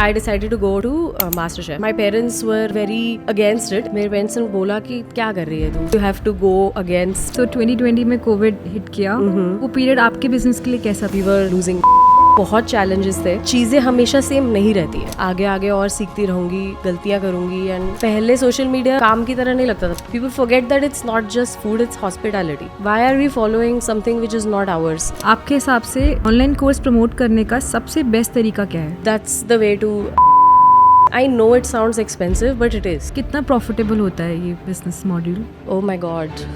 I decided to go to MasterChef. My parents were very against it. मेरे parents ने बोला कि क्या कर रही है तू? You have to go against. So 2020 में कोविड हिट किया. वो पीरियड आपके बिजनेस के लिए कैसा था? We were losing. बहुत चैलेंजेस थे. चीजें हमेशा सेम नहीं रहती है. आगे आगे और सीखती रहूंगी, गलतियां करूंगी. एंड पहले सोशल मीडिया काम की तरह नहीं लगता था. People forget that it's not just food, it's hospitality. Why are we following something which is not ours? आपके हिसाब से ऑनलाइन कोर्स प्रमोट करने का सबसे बेस्ट तरीका क्या है? That's the way to. I know it sounds expensive, but it is. कितना प्रॉफिटेबल होता है ये business module? Oh my God.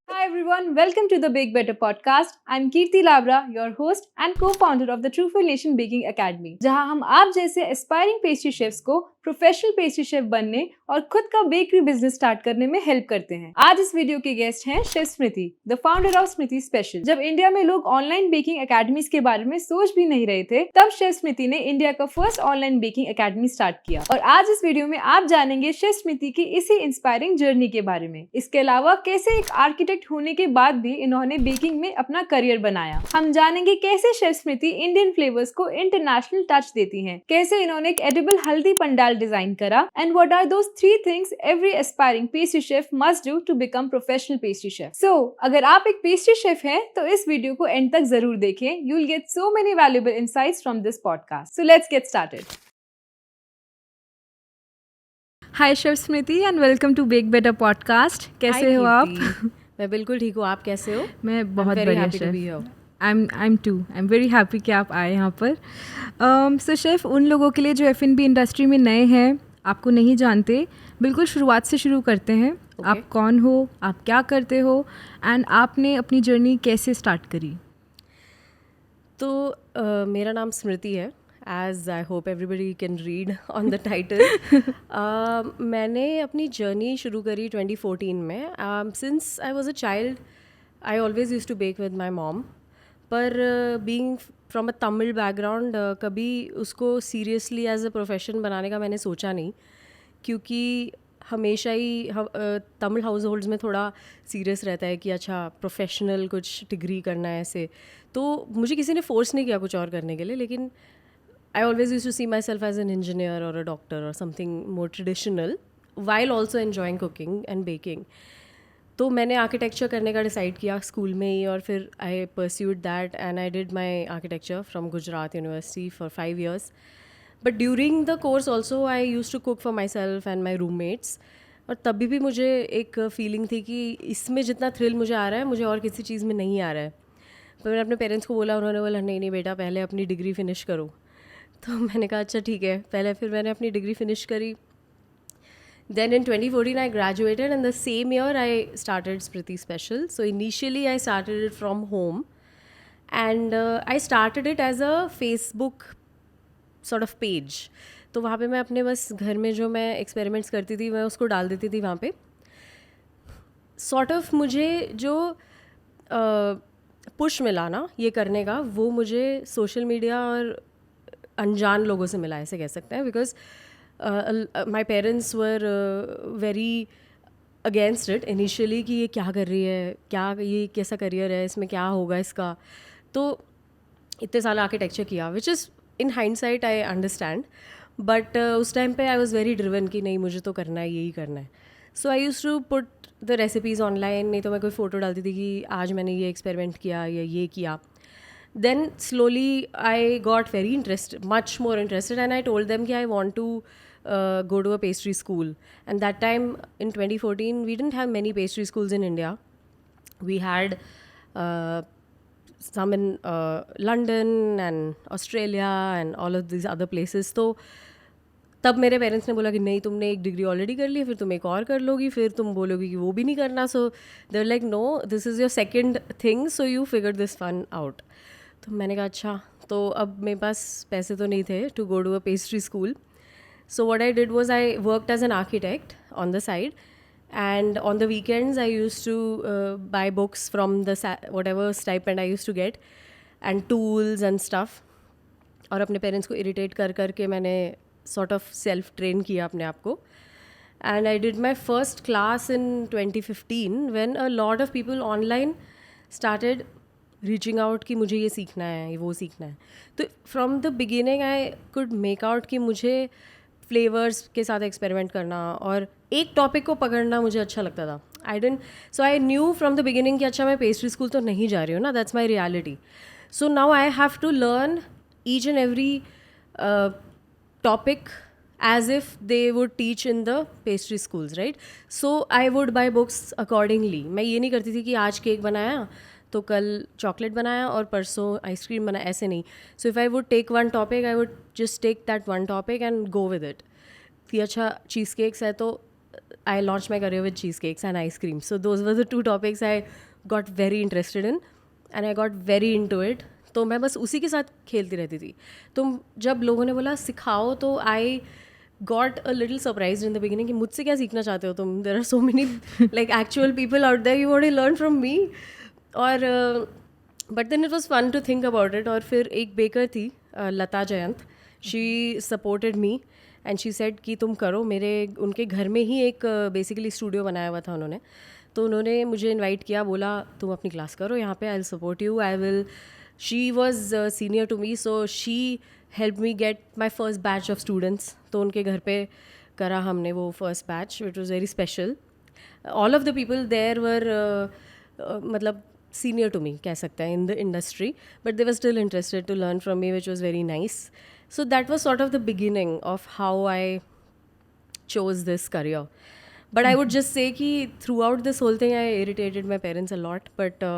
Hi everyone, welcome to the Bake Better podcast. I'm Kirti Labra, your host and co-founder of the Trueful Nation Baking Academy, जहां हम आप जैसे aspiring pastry chefs को professional pastry chef बनने और खुद का bakery business start करने में हेल्प करते हैं. आज इस वीडियो के गेस्ट हैं chef Smriti, the founder of Smriti special. जब इंडिया में लोग ऑनलाइन बेकिंग एकेडमीज के बारे में सोच भी नहीं रहे थे, तब शेफ स्मृति ने इंडिया का first online baking academy start किया. और आज इस वीडियो में आप जानेंगे शेफ स्मृति की इसी इंस्पायरिंग जर्नी के बारे में. इसके अलावा कैसे एक आर्किटेक्ट होने के बाद भी इन्होंने बेकिंग में अपना करियर बनाया. हम जानेंगे कैसे शेफ स्मृति इंडियन फ्लेवर्स को इंटरनेशनल टच देती हैं, कैसे इन्होंने एक एडिबल हल्दी पंडाल डिजाइन करा, and what are those 3 things every aspiring pastry chef must do to become professional pastry chef. So अगर आप एक पेस्ट्री शेफ हैं तो इस वीडियो को एंड तक जरूर देखें. You will get so many valuable insights from this podcast. So let's get started. Hi chef Smriti and welcome to Bake Better podcast. कैसे हो आप? मैं बिल्कुल ठीक हूँ. आप कैसे हो? मैं बहुत बढ़िया शेफ. I'm very happy कि आप आए यहाँ पर. सो शेफ, उन लोगों के लिए जो F&B इंडस्ट्री में नए हैं, आपको नहीं जानते, बिल्कुल शुरुआत से शुरू करते हैं. आप कौन हो, आप क्या करते हो, एंड आपने अपनी जर्नी कैसे स्टार्ट करी? तो मेरा नाम स्मृति है, as I hope everybody can read on the title. मैंने अपनी जर्नी शुरू करी 2014 में. Since I was a child I always use to bake with my mom. पर being from a Tamil background कभी उसको सीरियसली एज अ प्रोफेशन बनाने का मैंने सोचा नहीं, क्योंकि हमेशा ही तमिल हाउस होल्ड्स में थोड़ा सीरियस रहता है कि अच्छा प्रोफेशनल कुछ डिग्री करना है ऐसे. तो मुझे किसी ने फोर्स नहीं किया कुछ और करने के लिए, लेकिन I always use to see myself as an engineer और अ डॉक्टर और something more traditional while also enjoying cooking and baking. तो मैंने आर्किटेक्चर करने का डिसाइड किया स्कूल में ही, और फिर I pursued that and I did my architecture from Gujarat University for 5 years. But during the course also I use to cook for myself and my roommates. और तभी भी मुझे एक फीलिंग थी कि इसमें जितना थ्रिल मुझे आ रहा है मुझे और किसी चीज़ में नहीं आ रहा है. पर मैंने अपने पेरेंट्स को बोला, उन्होंने बोला नहीं नहीं बेटा, पहले अपनी डिग्री फिनिश करो. तो मैंने कहा अच्छा ठीक है. पहले फिर मैंने अपनी डिग्री फिनिश करी. Then in 2014 I graduated, and the same year I started Smriti Special. So initially I started it from home, and I started it as a Facebook sort of page. तो वहाँ पे मैं अपने बस घर में जो मैं एक्सपेरिमेंट्स करती थी मैं उसको डाल देती थी वहाँ पे. sort of मुझे जो पुश मिला ना ये करने का, वो मुझे सोशल मीडिया और अनजान लोगों से मिला, ऐसे कह सकते हैं. Because my parents were very against it initially कि ये क्या कर रही है, क्या ये कैसा करियर है, इसमें क्या होगा इसका. तो इतने साल आर्किटेक्चर किया, which is in hindsight I understand. But उस टाइम पे आई वॉज वेरी ड्रिवन कि नहीं मुझे तो करना है, यही करना है. So I use to put the recipes online. नहीं तो मैं कोई फ़ोटो डालती थी कि आज मैंने ये एक्सपेरिमेंट किया या ये किया. Then slowly I got very interested, much more interested, and I told them that I want to go to a pastry school. And that time in 2014 we didn't have many pastry schools in India. We had some in London and Australia and all of these other places. तो तब मेरे parents ने बोला कि नहीं तुमने एक degree already कर ली है, फिर तुम एक और कर लोगी, फिर तुम बोलोगी कि वो भी नहीं करना. So they were like no, this is your second thing, so you figure this one out. तो मैंने कहा अच्छा. तो अब मेरे पास पैसे तो नहीं थे to go to a pastry school. So what I did was I worked as an architect on the side, and on the weekends I use to buy books from the whatever stipend I use to get and tools and stuff. और अपने parents को irritate कर करके मैंने sort of self train किया अपने आप को. And I did my first class in 2015 when a lot of people online started reaching out कि मुझे ये सीखना है, वो सीखना है. तो from the beginning I could make out कि मुझे फ्लेवर्स के साथ एक्सपेरिमेंट करना और एक टॉपिक को पकड़ना मुझे अच्छा लगता था. So I knew from the beginning कि अच्छा मैं पेस्ट्री स्कूल तो नहीं जा रही हूँ ना, that's my reality. So now I have to learn each and every topic as if they would teach in the pastry schools, right? So I would buy books accordingly. मैं ये नहीं करती थी कि आज केक बनाया तो कल चॉकलेट बनाया और परसों आइसक्रीम बनाया, ऐसे नहीं. So if I would take one topic, I would just take that one topic and go with it. कि अच्छा चीज़ केक्स है तो I launch my career with cheesecakes and ice cream. So those were the 2 topics I got very interested in and I got very into it. तो मैं बस उसी के साथ खेलती रहती थी. तो जब लोगों ने बोला सिखाओ तो I got a little surprise in the beginning कि मुझसे क्या सीखना चाहते हो तुम, there are so many like actual people out there, you want to learn from me. और but then it was fun to think about it. और फिर एक बेकर थी Lata Jayant, she supported me and she said कि तुम करो. उनके घर में ही एक बेसिकली स्टूडियो बनाया हुआ था उन्होंने. तो उन्होंने मुझे इन्वाइट किया, बोला तुम अपनी क्लास करो यहाँ पे, I will support you, I will. She was senior to me, so she helped me get my first batch of students. तो उनके घर पे करा हमने वो first batch, which was very special. All of the people there were मतलब senior to me कह सकते हैं in the industry, but they were still interested to learn from me, which was very nice. So that was sort of the beginning of how I chose this career. But I would just say कि throughout this whole thing I irritated my parents a lot, but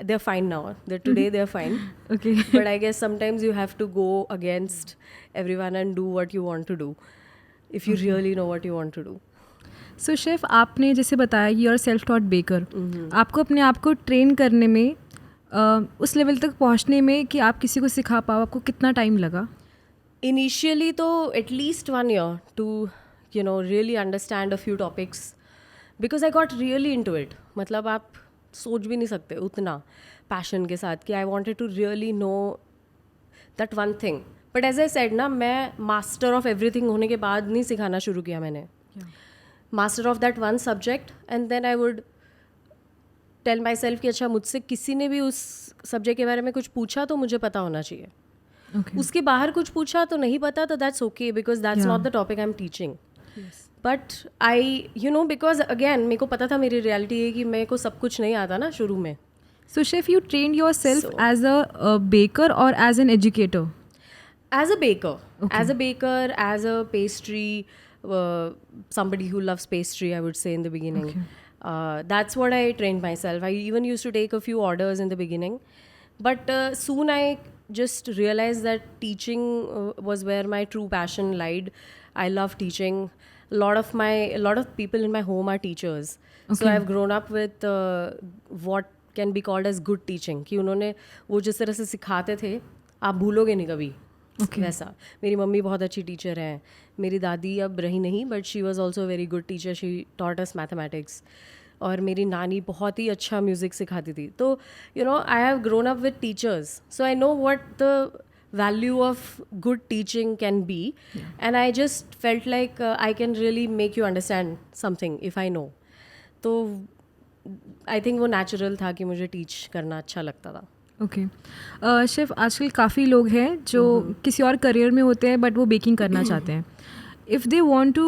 they're fine now. Today they're fine. Okay. But I guess sometimes you have to go against everyone and do what you want to do if you really know what you want to do. So chef, आपने जैसे बताया you are self taught baker. आपको अपने आप को train करने में उस लेवल तक पहुंचने में कि आप किसी को सिखा पाओ, आपको कितना टाइम लगा? Initially तो at least 1 year to really understand a few topics because I got really into it. मतलब आप सोच भी नहीं सकते उतना पैशन के साथ कि I wanted to really know that one thing. But as I said ना, मैं मास्टर ऑफ एवरीथिंग होने के बाद नहीं सिखाना शुरू किया मैंने. Master of that one subject and then I would tell myself कि अच्छा मुझसे किसी ने भी उस सब्जेक्ट के बारे में कुछ पूछा तो मुझे पता होना चाहिए. उसके बाहर कुछ पूछा तो नहीं पता तो that's okay because that's not the topic I am teaching. But I because again मेरे को पता था मेरी रियलिटी है कि मेरे को सब कुछ नहीं आता ना शुरू में. So chef, you train yourself as a baker और as an educator? As a baker, as a pastry, somebody who loves pastry, I would say in the beginning. That's what I trained myself. I even used to take a few orders in the beginning. But soon I just realized that teaching was where my true passion lied. I love teaching. A lot of people in my home are teachers. Okay. So I've grown up with what can be called as good teaching. कि उन्होंने वो जिस तरह से सिखाते थे आप भूलोगे नहीं कभी. वैसा. मेरी मम्मी बहुत अच्छी टीचर हैं. मेरी दादी अब रही नहीं but she was also very good teacher. She taught us mathematics. और मेरी नानी बहुत ही अच्छा म्यूज़िक सिखाती थी. तो I have grown up with teachers, so I know what the value of good teaching can be. And I just felt like I can really make you understand something if I know. तो I think वो natural था कि मुझे teach करना अच्छा लगता था. Okay. Chef, आजकल काफ़ी लोग हैं जो किसी और करियर में होते हैं बट वो बेकिंग करना चाहते हैं. If they want to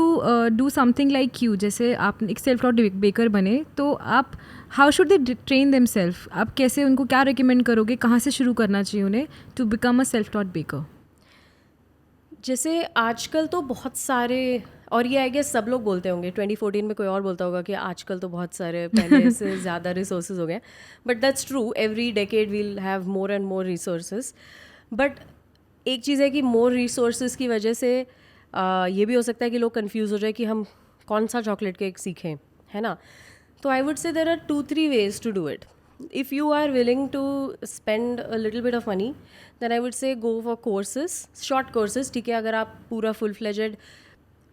do something like you, जैसे आप एक सेल्फ टॉट बेकर बने, तो आप how should they train themselves? आप कैसे उनको क्या रिकमेंड करोगे, कहाँ से शुरू करना चाहिए उन्हें to become a self taught baker? जैसे आजकल तो बहुत सारे, और ये आई गेस सब लोग बोलते होंगे, 2014 में कोई और बोलता होगा कि आजकल तो बहुत सारे पहले से ज़्यादा रिसोर्सेज हो गए. But that's true, every decade we'll have more and more resources. But एक चीज़ है कि मोर रिसोर्सेज की वजह से ये भी हो सकता है कि लोग कंफ्यूज हो जाए कि हम कौन सा चॉकलेट केक सीखें, है ना. तो I would say there are 2-3 ways to do it. If you are willing to spend a little bit of money, then I would say go for courses, short courses. ठीक है, अगर आप पूरा full-fledged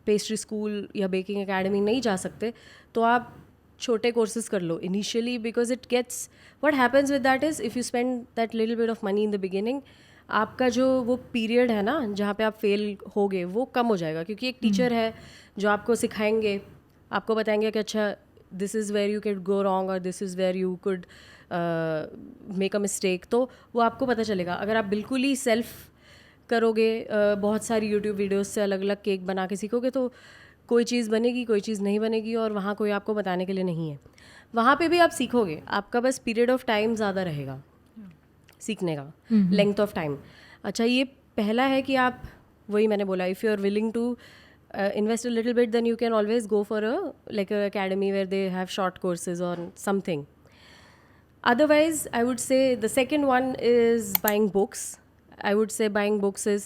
pastry school या baking academy नहीं जा सकते तो आप छोटे कोर्सेज कर लो initially, because it gets what happens with that is if you spend that little bit of money in the beginning, आपका जो वो पीरियड है ना जहाँ पे आप फेल होगे वो कम हो जाएगा. क्योंकि एक टीचर है जो आपको सिखाएंगे, आपको बताएंगे कि अच्छा this is where you can go wrong और this is where you could make a mistake, तो वो आपको पता चलेगा. अगर आप बिल्कुल ही सेल्फ करोगे, बहुत सारी यूट्यूब वीडियोस से अलग अलग केक बना के सीखोगे, तो कोई चीज़ बनेगी, कोई चीज़ नहीं बनेगी, और वहाँ कोई आपको बताने के लिए नहीं है. वहाँ पे भी आप सीखोगे, आपका बस पीरियड ऑफ टाइम ज़्यादा रहेगा सीखने का, लेंथ ऑफ टाइम. अच्छा, ये पहला है कि आप, वही मैंने बोला, if you are willing to invest a little bit, then you can always go for a academy where they have short courses or something. Otherwise, I would say the second one is buying books. I would say buying books is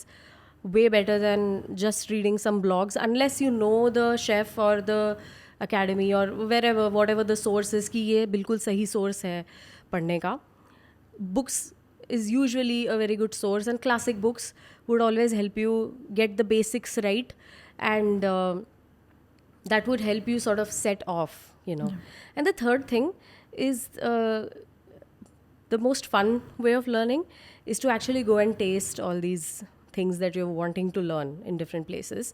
way better than just reading some blogs, unless you know the chef or the academy or wherever, whatever the source is, कि ये बिल्कुल सही source है पढ़ने का. Books is usually a very good source, and classic books would always help you get the basics right, and that would help you sort of set off, you know. And the third thing is the most fun way of learning is to actually go and taste all these things that you're wanting to learn in different places.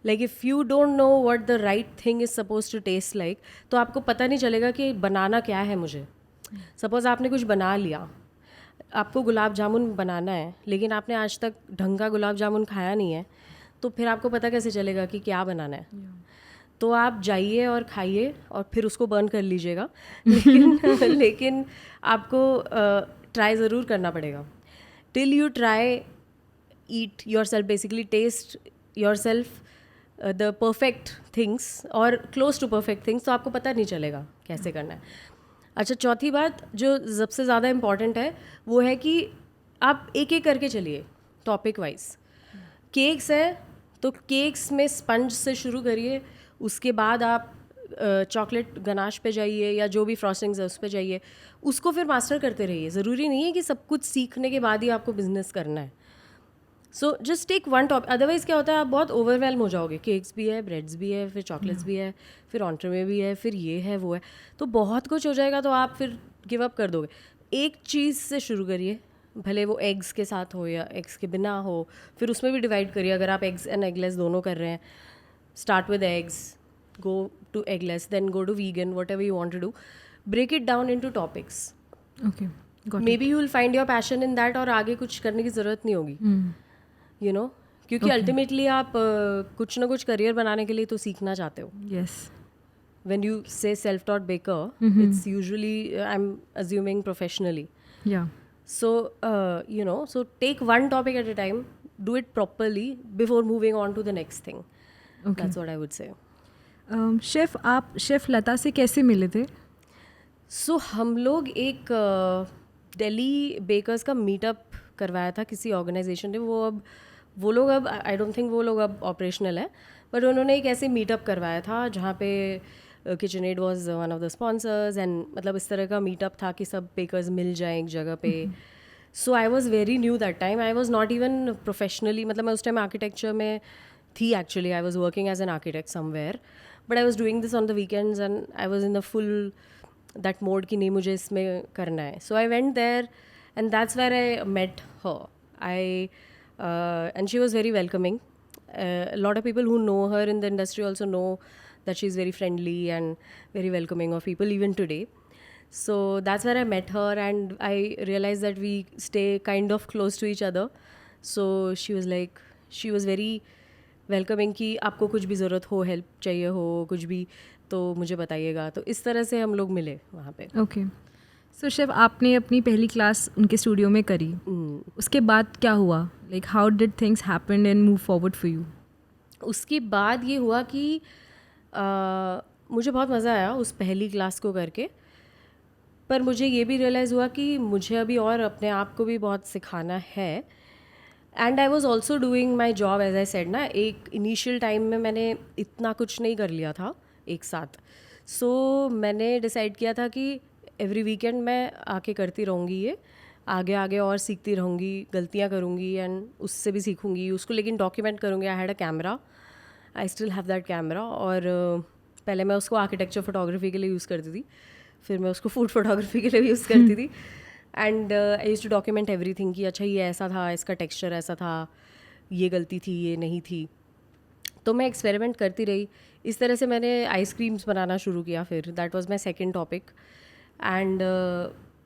Like if you don't know what the right thing is supposed to taste like, तो आपको पता नहीं चलेगा कि बनाना क्या है मुझे. Suppose आपने कुछ बना लिया, आपको गुलाब जामुन बनाना है, लेकिन आपने आज तक ढंग का गुलाब जामुन खाया नहीं है, तो फिर आपको पता कैसे चलेगा कि क्या बनाना है. तो आप जाइए और खाइए और फिर उसको बर्न कर लीजिएगा, लेकिन आपको ट्राई ज़रूर करना पड़ेगा. Till you try, eat yourself, basically taste yourself the perfect things और क्लोज टू परफेक्ट थिंग्स, तो आपको पता नहीं चलेगा कैसे करना है. अच्छा, चौथी बात जो सबसे ज़्यादा इम्पॉर्टेंट है वो है कि आप एक एक करके चलिए टॉपिक वाइज. केक्स है तो केक्स में स्पंज से शुरू करिए, उसके बाद आप चॉकलेट गनाश पे जाइए या जो भी फ्रॉस्टिंग्स है उस पे जाइए, उसको फिर मास्टर करते रहिए. ज़रूरी नहीं है कि सब कुछ सीखने के बाद ही आपको बिजनेस करना है. So just take one topic, otherwise क्या होता है, आप बहुत ओवरवेलम हो जाओगे. केक्स भी है, ब्रेड्स भी है, फिर चॉकलेट्स भी है, फिर ऑन्ट्रे भी है, फिर ये है वो है, तो बहुत कुछ हो जाएगा, तो आप फिर गिव अप कर दोगे. एक चीज़ से शुरू करिए, भले वो एग्स के साथ हो या एग्स के बिना हो, फिर उसमें भी डिवाइड करिए. अगर आप एग्स एंड एगलेस दोनों कर रहे हैं, start with eggs, go to eggless, then go to vegan, whatever you want to do. Break it down into topics. Okay, got Maybe you will find your passion in that, और आगे कुछ करने की ज़रूरत नहीं होगी, you know, क्योंकि ultimately आप कुछ ना कुछ करियर बनाने के लिए तो सीखना चाहते हो. Yes. When you say self-taught baker, it's usually, I'm assuming, professionally. Yeah. So, you know, so take one topic at a time, do it properly before moving on to the next thing. Okay. That's what I would say. Chef, आप chef लता से कैसे मिले थे? सो हम लोग एक Delhi bakers का meetup करवाया था किसी ऑर्गेनाइजेशन ने. वो लोग अब आई डोंट थिंक वो लोग अब ऑपरेशनल है, बट उन्होंने एक ऐसे मीटअप करवाया था जहाँ पे KitchenAid was one of the sponsors, and मतलब इस तरह का मीटअप था कि सब बेकर्स मिल जाएं एक जगह पे. So I was very new that time. I was not even professionally, मतलब मैं उस टाइम आर्किटेक्चर में थी actually. I was working as an architect somewhere, but I was doing this on the weekends, and I was in the full that mode कि नहीं मुझे इसमें करना है. So I went there, and that's where I met her. I and she was very welcoming. A lot of people who know her in the industry also know that she's very friendly and very welcoming of people even today. So that's where I met her, and I realized that we stay kind of close to each other. So she was very welcoming कि आपको कुछ भी ज़रूरत हो, help चाहिए हो, कुछ भी तो मुझे बताइएगा. तो इस तरह से हम लोग मिले वहाँ पे. ओके. सो शेफ, आपने अपनी पहली क्लास उनके स्टूडियो में करी, उसके बाद क्या हुआ? Like how did things happen and move forward for you? उसके बाद ये हुआ कि मुझे बहुत मज़ा आया उस पहली क्लास को करके, पर मुझे ये भी रियलाइज़ हुआ कि मुझे अभी और अपने आप को भी बहुत सिखाना है. And I was also doing my job, as I said ना. एक इनिशियल टाइम में मैंने इतना कुछ नहीं कर लिया था एक साथ. सो मैंने डिसाइड किया था कि एवरी वीकेंड मैं आके करती रहूँगी, ये आगे आगे और सीखती रहूँगी, गलतियाँ करूँगी एंड उससे भी सीखूँगी, उसको लेकिन डॉक्यूमेंट करूँगी. I had a camera, I still have that camera. और पहले मैं उसको आर्किटेक्चर फोटोग्राफी के लिए यूज़ करती थी, फिर मैं उसको फूड फोटोग्राफी के लिए भी यूज़ करती थी. And I use to document everything कि अच्छा ये ऐसा था, इसका टेक्सचर ऐसा था, ये गलती थी, ये नहीं थी. तो मैं एक्सपेरिमेंट करती रही. इस तरह से मैंने आइसक्रीम्स बनाना शुरू किया. फिर that was my second topic. And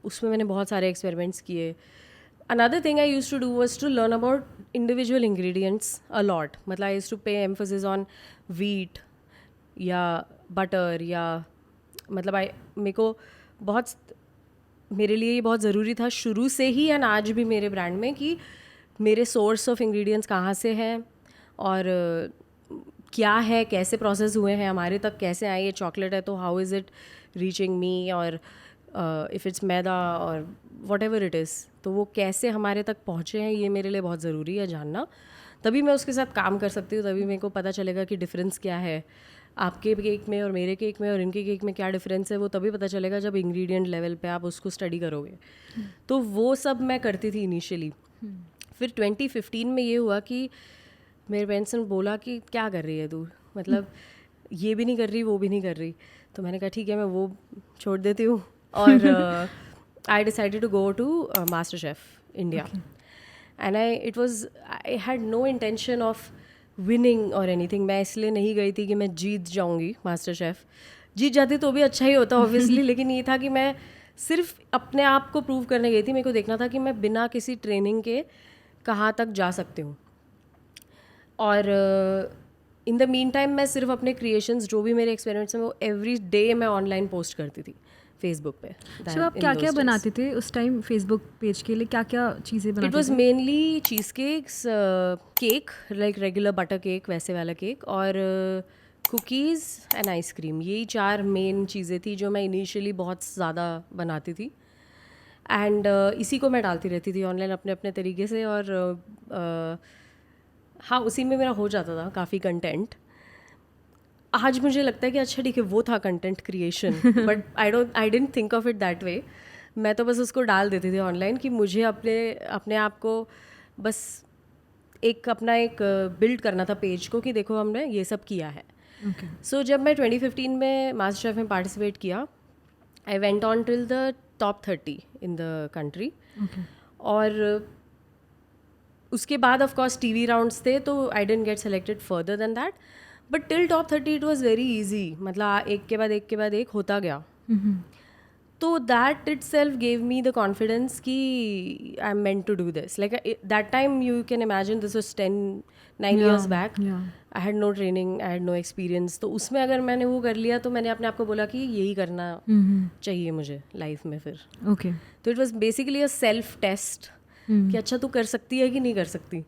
उसमें मैंने बहुत सारे एक्सपेरिमेंट्स किए. Another thing I used to do was to learn about individual ingredients a lot. मतलब I used to pay emphasis on wheat या butter या मतलब मेरे को बहुत, मेरे लिए ये बहुत ज़रूरी था शुरू से ही एंड आज भी मेरे ब्रांड में कि मेरे सोर्स ऑफ इंग्रेडिएंट्स कहाँ से हैं और क्या है, कैसे प्रोसेस हुए हैं, हमारे तक कैसे आए. ये चॉकलेट है तो how is it reaching me, और इफ़ इट्स मैदा और वट एवर इट इज़, तो वो कैसे हमारे तक पहुँचे हैं, ये मेरे लिए बहुत ज़रूरी है जानना. तभी मैं उसके साथ काम कर सकती हूँ, तभी मेरे को पता चलेगा कि डिफरेंस क्या है आपके केक में और मेरे केक में और इनके केक में, क्या डिफरेंस है वो तभी पता चलेगा जब इंग्रेडिएंट लेवल पे आप उसको स्टडी करोगे. तो वो सब मैं करती थी इनिशियली. फिर 2015 में ये हुआ कि मेरे पेरेंट्स ने बोला कि क्या कर रही है तू, मतलब ये भी नहीं कर रही वो भी नहीं कर रही. तो मैंने कहा ठीक है, मैं वो छोड़ देती हूँ. और I decided to go to MasterChef India. And I had no intention of winning or anything. मैं इसलिए नहीं गई थी कि मैं जीत जाऊंगी MasterChef. जीत जाती तो भी अच्छा ही होता obviously, लेकिन ये था कि मैं सिर्फ अपने आप को प्रूव करने गई थी. मेरे को देखना था कि मैं बिना किसी ट्रेनिंग के कहाँ तक जा सकती हूँ. और इन द मीन टाइम मैं सिर्फ अपने क्रिएशंस, जो भी मेरे एक्सपेरिमेंट्स हैं, वो एवरी डे मैं ऑनलाइन पोस्ट करती थी फेसबुक पे. सो आप क्या क्या बनाते थे उस टाइम फेसबुक पेज के लिए, क्या क्या चीज़ें बनाते थे? It was mainly cheese cakes, cake like regular butter cake, वैसे वाला केक, और कुकीज़ एंड आइसक्रीम. यही 4 मेन चीज़ें थी जो मैं इनिशियली बहुत ज़्यादा बनाती थी. एंड इसी को मैं डालती रहती थी ऑनलाइन अपने अपने तरीके से. और हाँ, उसी में मेरा हो जाता था काफ़ी कंटेंट. आज मुझे लगता है कि अच्छा ठीक है, वो था content creation, but I didn't think of it that way. मैं तो बस उसको डाल देती थी ऑनलाइन कि मुझे अपने आप को बस अपना एक बिल्ड करना था पेज को कि देखो हमने ये सब किया है. सो जब मैं 2015 में मास्टर शेफ में पार्टिसिपेट किया, I went on till the top 30 in the country. और उसके बाद ऑफ कोर्स टीवी राउंड्स थे, तो I didn't get selected further than that. But till top 30 it was very easy. मतलब एक के बाद एक होता गया. तो that itself gave me the confidence कि I am meant to do this. Like that time you can imagine this was 9 years back. I had no training, I had no experience. तो उसमें अगर मैंने वो कर लिया तो मैंने अपने आप को बोला कि यही करना चाहिए मुझे लाइफ में फिर. तो it was basically a self test कि अच्छा तू कर सकती है कि नहीं कर सकती.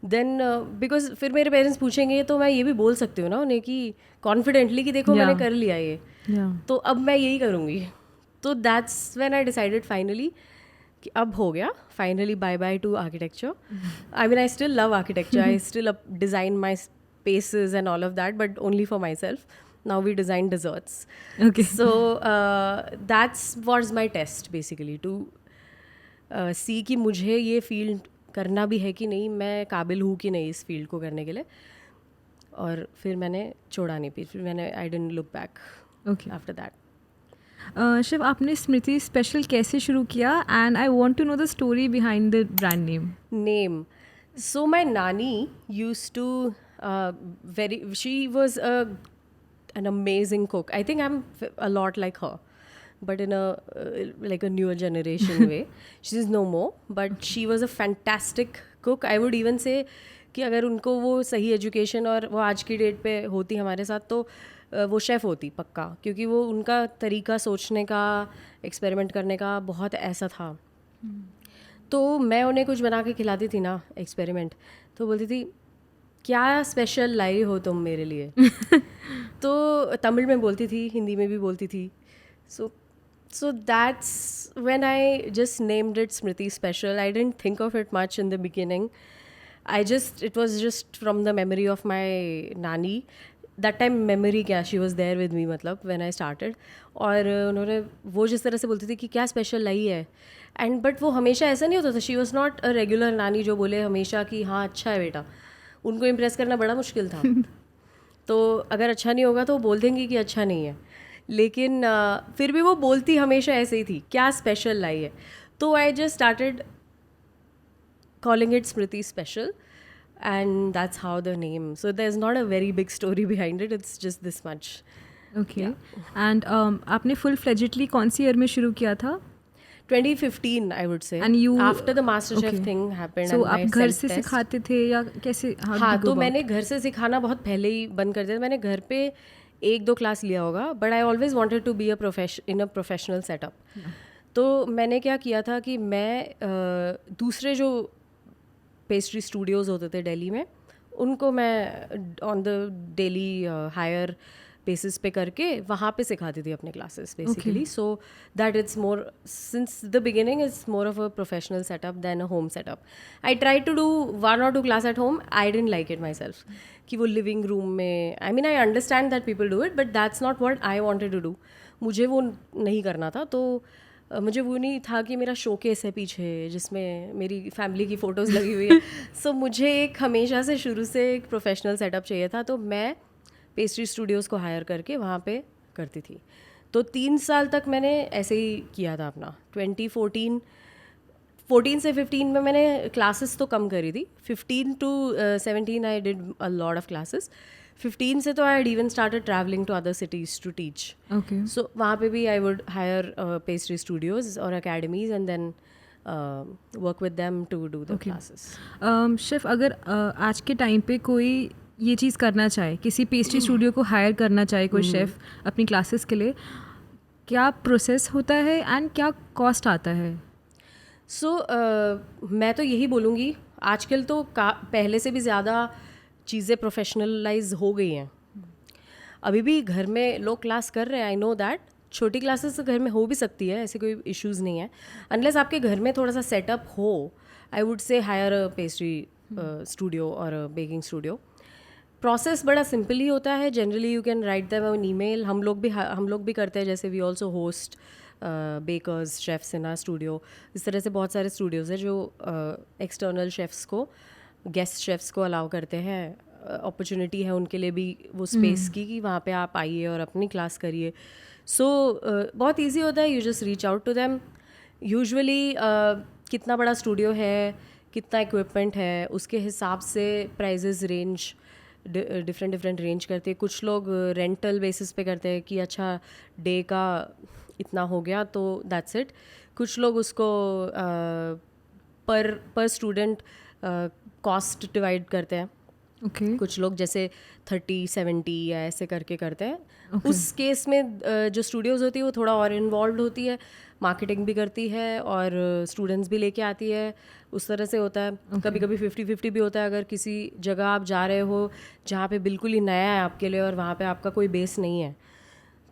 देन बिकॉज फिर मेरे पेरेंट्स पूछेंगे तो मैं ये भी बोल सकती हूँ ना उन्हें कि कॉन्फिडेंटली कि देखो मैंने कर लिया ये, तो अब मैं यही करूँगी. तो that's when I decided finally कि अब हो गया finally, bye bye to architecture. I mean I still love architecture, I still design my spaces and all of that, but only for myself. Now we design desserts. Okay. So that's was my test basically to see कि मुझे ये field करना भी है कि नहीं, मैं काबिल हूँ कि नहीं इस फील्ड को करने के लिए. और फिर मैंने छोड़ा नहीं, फिर मैंने I didn't look back after that. Shiv, आपने स्मृति स्पेशल कैसे शुरू किया, and I want to know the story behind the brand name. So my nani used to she was an amazing cook. I think I'm a lot like her, but in a like a newer generation way. She's no more, but she was a fantastic cook. I would even say कि अगर उनको वो सही education और वो आज की date पे होती हमारे साथ तो वो शेफ़ होती पक्का, क्योंकि वो उनका तरीका सोचने का, एक्सपेरिमेंट करने का बहुत ऐसा था. तो मैं उन्हें कुछ बना के खिलाती थी ना एक्सपेरिमेंट, तो बोलती थी क्या स्पेशल लाई हो तुम मेरे लिए. तो तमिल में बोलती थी, हिंदी में भी बोलती थी. So that's when I just named it Smriti special. I didn't think of it much in the beginning. It was just from the memory of my nani. That time memory क्या, she was there with me, मतलब when I started. और उन्होंने वो जिस तरह से बोलती थी कि क्या स्पेशल लाई है, एंड बट वो हमेशा ऐसा नहीं होता था. She was not a regular नानी जो बोले हमेशा कि हाँ अच्छा है बेटा. उनको इम्प्रेस करना बड़ा मुश्किल था. तो अगर अच्छा नहीं होगा तो वो बोल देंगी कि अच्छा नहीं है, लेकिन फिर भी वो बोलती हमेशा ऐसे ही थी, क्या स्पेशल लाई है. तो I just started calling it Smriti special, and that's how the name. So there's not a very big story behind it, it's just this much. Okay. And आपने full fledgedly कौन सी ईयर में शुरू किया था? 2015 I would say. And you after the MasterChef okay. thing happened So and my आप घर से self-test. सिखाते थे या कैसे? How did हाँ, you go तो about? मैंने घर से सिखाना बहुत पहले ही बंद कर दिया. मैंने घर पे 1-2 क्लास लिया होगा, but I always wanted to be in a professional setup. तो मैंने क्या किया था कि मैं दूसरे जो पेस्ट्री स्टूडियोज़ होते थे दिल्ली में, उनको मैं on the daily hire basis पे करके वहाँ पे सिखाती थी अपने classes basically. So that it's more since the beginning it's more of a professional setup than a home setup. I try to do 1 or 2 class at home. I didn't like it myself कि वो living room में. I mean I understand that people do it, but that's not what I wanted to do. मुझे वो नहीं करना था. तो मुझे वो नहीं था कि मेरा शोकेस है पीछे जिसमें मेरी फैमिली की फ़ोटोज़ लगी हुई है. सो मुझे एक हमेशा से शुरू से एक प्रोफेशनल सेटअप चाहिए था. तो मैं पेस्ट्री स्टूडियोज़ को हायर करके वहाँ पे करती थी. तो 3 साल तक मैंने ऐसे ही किया था अपना. 14 से 15 में मैंने क्लासेस तो कम करी थी. 15 to 17 I did a lot of classes. 15 से तो I had even started travelling to other cities to teach. Okay. So वहाँ पे भी I would hire pastry studios और academies and then work with them to do the classes. Chef, अगर आज के time पे कोई ये चीज़ करना चाहे, किसी पेस्ट्री स्टूडियो को हायर करना चाहे कोई शेफ़ अपनी क्लासेस के लिए, क्या प्रोसेस होता है एंड क्या कॉस्ट आता है? सो मैं तो यही बोलूँगी, आजकल तो पहले से भी ज़्यादा चीज़ें प्रोफेशनलाइज हो गई हैं. अभी भी घर में लोग क्लास कर रहे हैं, आई नो दैट. छोटी क्लासेस तो घर में हो भी सकती है, ऐसे कोई इश्यूज़ नहीं है. अनलेस आपके घर में थोड़ा सा सेटअप हो, I would say hire a pastry studio और अ बेकिंग स्टूडियो. प्रोसेस बड़ा सिंपल ही होता है. Generally you can write them an email. हम लोग भी करते हैं. जैसे we also host bakers chefs in our studio. इस तरह से बहुत सारे स्टूडियोज़ हैं जो एक्सटर्नल शेफ्स को, गेस्ट शेफ्स को अलाउ करते हैं. अपॉर्चुनिटी है उनके लिए भी वो स्पेस की कि वहाँ पे आप आइए और अपनी क्लास करिए. सो बहुत इजी होता है. You just reach out to them. Usually कितना बड़ा स्टूडियो है, कितना इक्विपमेंट है, उसके हिसाब से प्राइजेस रेंज डिफरेंट रेंज करते हैं. कुछ लोग रेंटल बेसिस पे करते हैं कि अच्छा डे का इतना हो गया तो दैट्स इट. कुछ लोग उसको पर स्टूडेंट कॉस्ट डिवाइड करते हैं. ओके. कुछ लोग जैसे 30-70 या ऐसे करके करते हैं. उस केस में जो स्टूडियोज़ होती है वो थोड़ा और इन्वॉल्व होती है, मार्केटिंग भी करती है और स्टूडेंट्स भी लेके आती है. उस तरह से होता है. कभी कभी 50-50 भी होता है. अगर किसी जगह आप जा रहे हो जहाँ पे बिल्कुल ही नया है आपके लिए और वहाँ पे आपका कोई बेस नहीं है,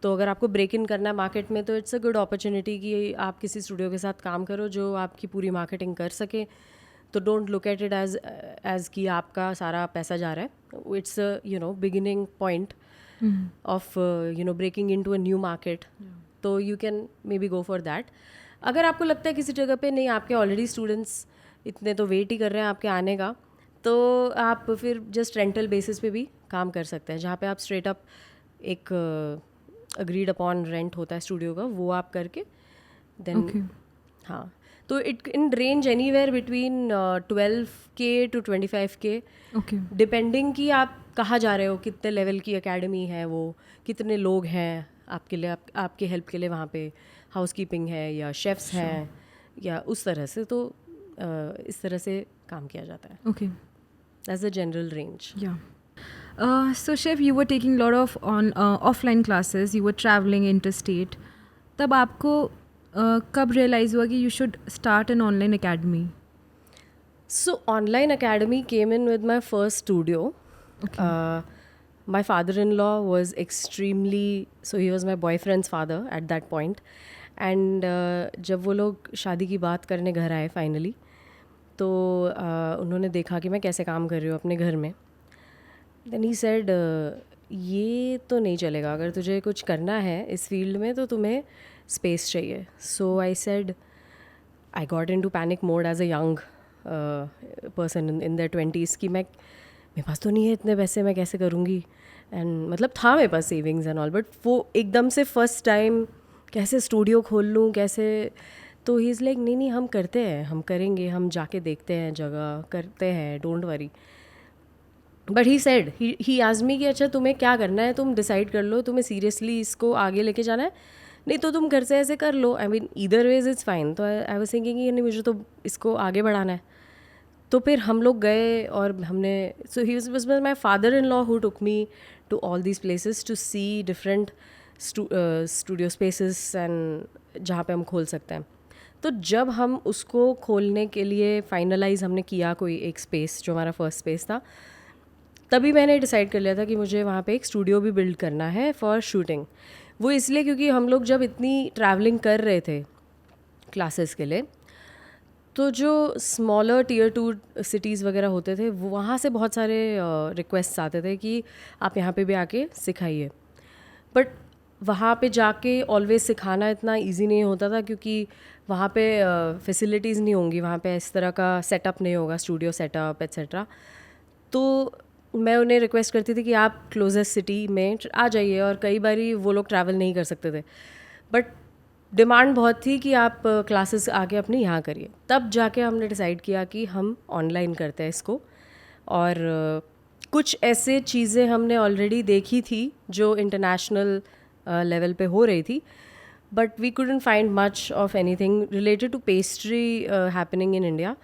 तो अगर आपको ब्रेक इन करना है मार्केट में, तो इट्स अ गुड अपॉर्चुनिटी कि आप किसी स्टूडियो के साथ काम करो जो आपकी पूरी मार्केटिंग कर सके. तो don't look at it as कि आपका सारा पैसा जा रहा है. It's beginning point of breaking into a new market. तो you can maybe go for that. अगर आपको लगता है किसी जगह पे नहीं, आपके ऑलरेडी स्टूडेंट्स इतने तो वेट ही कर रहे हैं आपके आने का, तो आप फिर जस्ट रेंटल बेसिस पे भी काम कर सकते हैं, जहाँ पे आप स्ट्रेट अप एक अग्रीड अपॉन रेंट होता है स्टूडियो का, वो आप करके देन. हाँ, तो it in range anywhere between 12K to 25K. Okay. Depending कि आप कहाँ जा रहे हो, कितने लेवल की एकेडमी है वो, कितने लोग हैं आपके लिए, आपके हेल्प के लिए वहाँ पे, हाउसकीपिंग है या शेफ्स हैं या उस तरह से. तो इस तरह से काम किया जाता है. Okay. That's the general range. Yeah. So chef, you were taking lot of offline classes. You were traveling interstate. तब आपको कब रियलाइज़ हुआ कि you should start an online academy? So online academy came in with my first studio. Okay. My father-in-law was so he was my boyfriend's father at that point. And जब वो लोग शादी की बात करने घर आए फाइनली, तो उन्होंने देखा कि मैं कैसे काम कर रही हूँ अपने घर में. Then he said, ये तो नहीं चलेगा, अगर तुझे कुछ करना है इस फील्ड में तो तुम्हें स्पेस चाहिए. So I said, I got into panic mode as a young person in their 20s कि मेरे पास तो नहीं है इतने पैसे, मैं कैसे करूँगी. एंड मतलब था मेरे पास सेविंग्स एंड ऑल, बट वो एकदम से फर्स्ट टाइम कैसे स्टूडियो खोल लूँ कैसे. तो ही इज़ लाइक नहीं हम करते हैं, हम करेंगे, हम जाके देखते हैं जगह, करते हैं, don't worry. But he said, he asked me कि अच्छा तुम्हें क्या करना है, तुम डिसाइड कर लो, तुम्हें सीरियसली इसको आगे लेके जाना है नहीं तो तुम घर से ऐसे कर लो, I mean either ways it's fine. तो आई वाज थिंकिंग कि नहीं, मुझे तो इसको आगे बढ़ाना है। तो फिर हम लोग गए और हमने, so he was my father in law who took me to all these places to see different studio spaces and जहाँ पे हम खोल सकते हैं। तो जब हम उसको खोलने के लिए फाइनलाइज हमने किया कोई एक स्पेस, जो हमारा फर्स्ट स्पेस था, तभी मैंने डिसाइड कर लिया था कि मुझे वहाँ पे एक स्टूडियो भी बिल्ड करना है फॉर शूटिंग। वो इसलिए क्योंकि हम लोग जब इतनी ट्रैवलिंग कर रहे थे क्लासेस के लिए, तो जो स्मॉलर टीयर 2 सिटीज़ वगैरह होते थे, वो वहाँ से बहुत सारे रिक्वेस्ट्स आते थे कि आप यहाँ पे भी आके सिखाइए। बट वहाँ पे जाके ऑलवेज सिखाना इतना इजी नहीं होता था, क्योंकि वहाँ पे फैसिलिटीज़ नहीं होंगी, वहाँ पे इस तरह का सेटअप नहीं होगा, स्टूडियो सेटअप एट्सेट्रा। तो मैं उन्हें रिक्वेस्ट करती थी कि आप क्लोजेस्ट सिटी में आ जाइए, और कई बारी वो लोग ट्रैवल नहीं कर सकते थे, बट डिमांड बहुत थी कि आप क्लासेस आके अपने यहाँ करिए। तब जाके हमने डिसाइड किया कि हम ऑनलाइन करते हैं इसको। और कुछ ऐसे चीज़ें हमने ऑलरेडी देखी थी जो इंटरनेशनल लेवल पे हो रही थी, but we couldn't find much of anything related to pastry happening in India.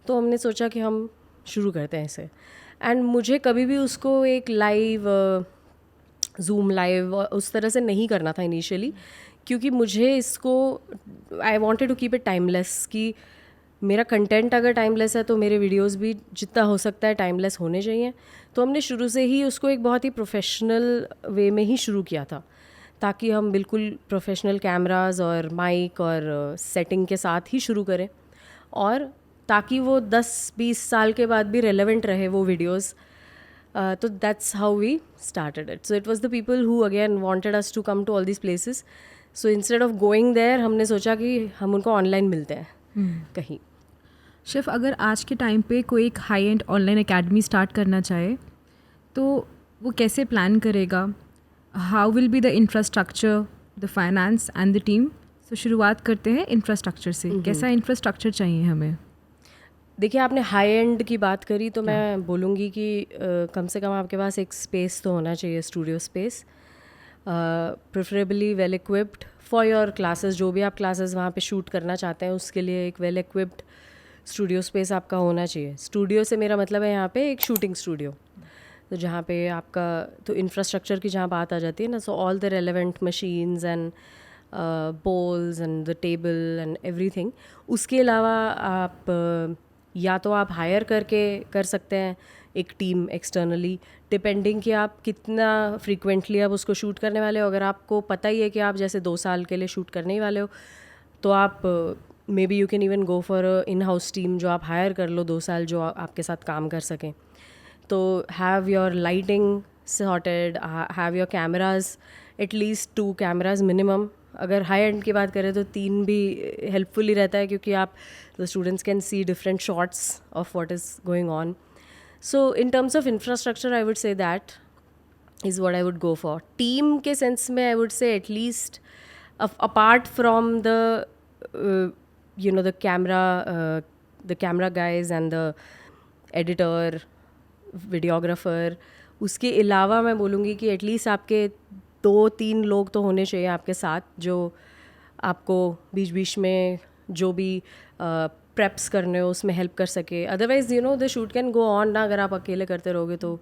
तो हमने सोचा कि हम शुरू करते हैं इसे। एंड मुझे कभी भी उसको एक लाइव जूम लाइव उस तरह से नहीं करना था इनिशियली, क्योंकि मुझे इसको I wanted to keep it timeless, कि मेरा कंटेंट अगर टाइमलेस है तो मेरे वीडियोस भी जितना हो सकता है टाइमलेस होने चाहिए। तो हमने शुरू से ही उसको एक बहुत ही प्रोफेशनल वे में ही शुरू किया था, ताकि हम बिल्कुल प्रोफेशनल कैमराज और माइक और सेटिंग के साथ ही शुरू करें, और ताकि वो 10-20 साल के बाद भी रेलेवेंट रहे वो वीडियोस। तो that's how we started it. So it was the people who again wanted us to come to all this places. So instead of going there, हमने सोचा कि हम उनको ऑनलाइन मिलते हैं कहीं। शेफ, अगर आज के टाइम पे कोई एक high and online academy start करना चाहे तो वो कैसे प्लान करेगा? How will be the infrastructure, the finance and the team? तो शुरुआत करते हैं इंफ्रास्ट्रक्चर से। कैसा इंफ्रास्ट्रक्चर चाहिए हमें? देखिए, आपने हाई एंड की बात करी, तो मैं बोलूँगी कि कम से कम आपके पास एक स्पेस तो होना चाहिए, studio space, preferably well equipped for your classes. जो भी आप क्लासेस वहाँ पे शूट करना चाहते हैं, उसके लिए एक वेल इक्विप्ड स्टूडियो स्पेस आपका होना चाहिए। स्टूडियो से मेरा मतलब है यहाँ पे एक शूटिंग स्टूडियो, तो जहाँ पे आपका, तो इंफ्रास्ट्रक्चर की जहाँ बात आ जाती है ना, so all the relevant machines and balls and the table and everything. उसके अलावा आप या तो आप हायर करके कर सकते हैं एक टीम एक्सटर्नली, डिपेंडिंग कि आप कितना फ्रीक्वेंटली आप उसको शूट करने वाले हो। अगर आपको पता ही है कि आप जैसे 2 साल के लिए शूट करने ही वाले हो, तो आप may be you can even go for in house team, जो आप हायर कर लो 2 साल, जो आपके साथ काम कर सकें। तो have your lighting sorted, have your cameras, at least 2 cameras minimum. अगर हाई एंड की बात करें तो 3 भी हेल्पफुल ही रहता है, क्योंकि आप the students can see different shots of what is going on. So in terms of infrastructure I would say that is what I would go for. Team के सेंस में आई वुड से at least apart from the you know the camera guys and the editor, videographer, उसके अलावा मैं बोलूँगी कि at least आपके 2-3 लोग तो होने चाहिए आपके साथ, जो आपको बीच बीच में जो भी प्रेप्स करने हो उसमें हेल्प कर सके। Otherwise the shoot can go on ना, अगर आप अकेले करते रहोगे तो।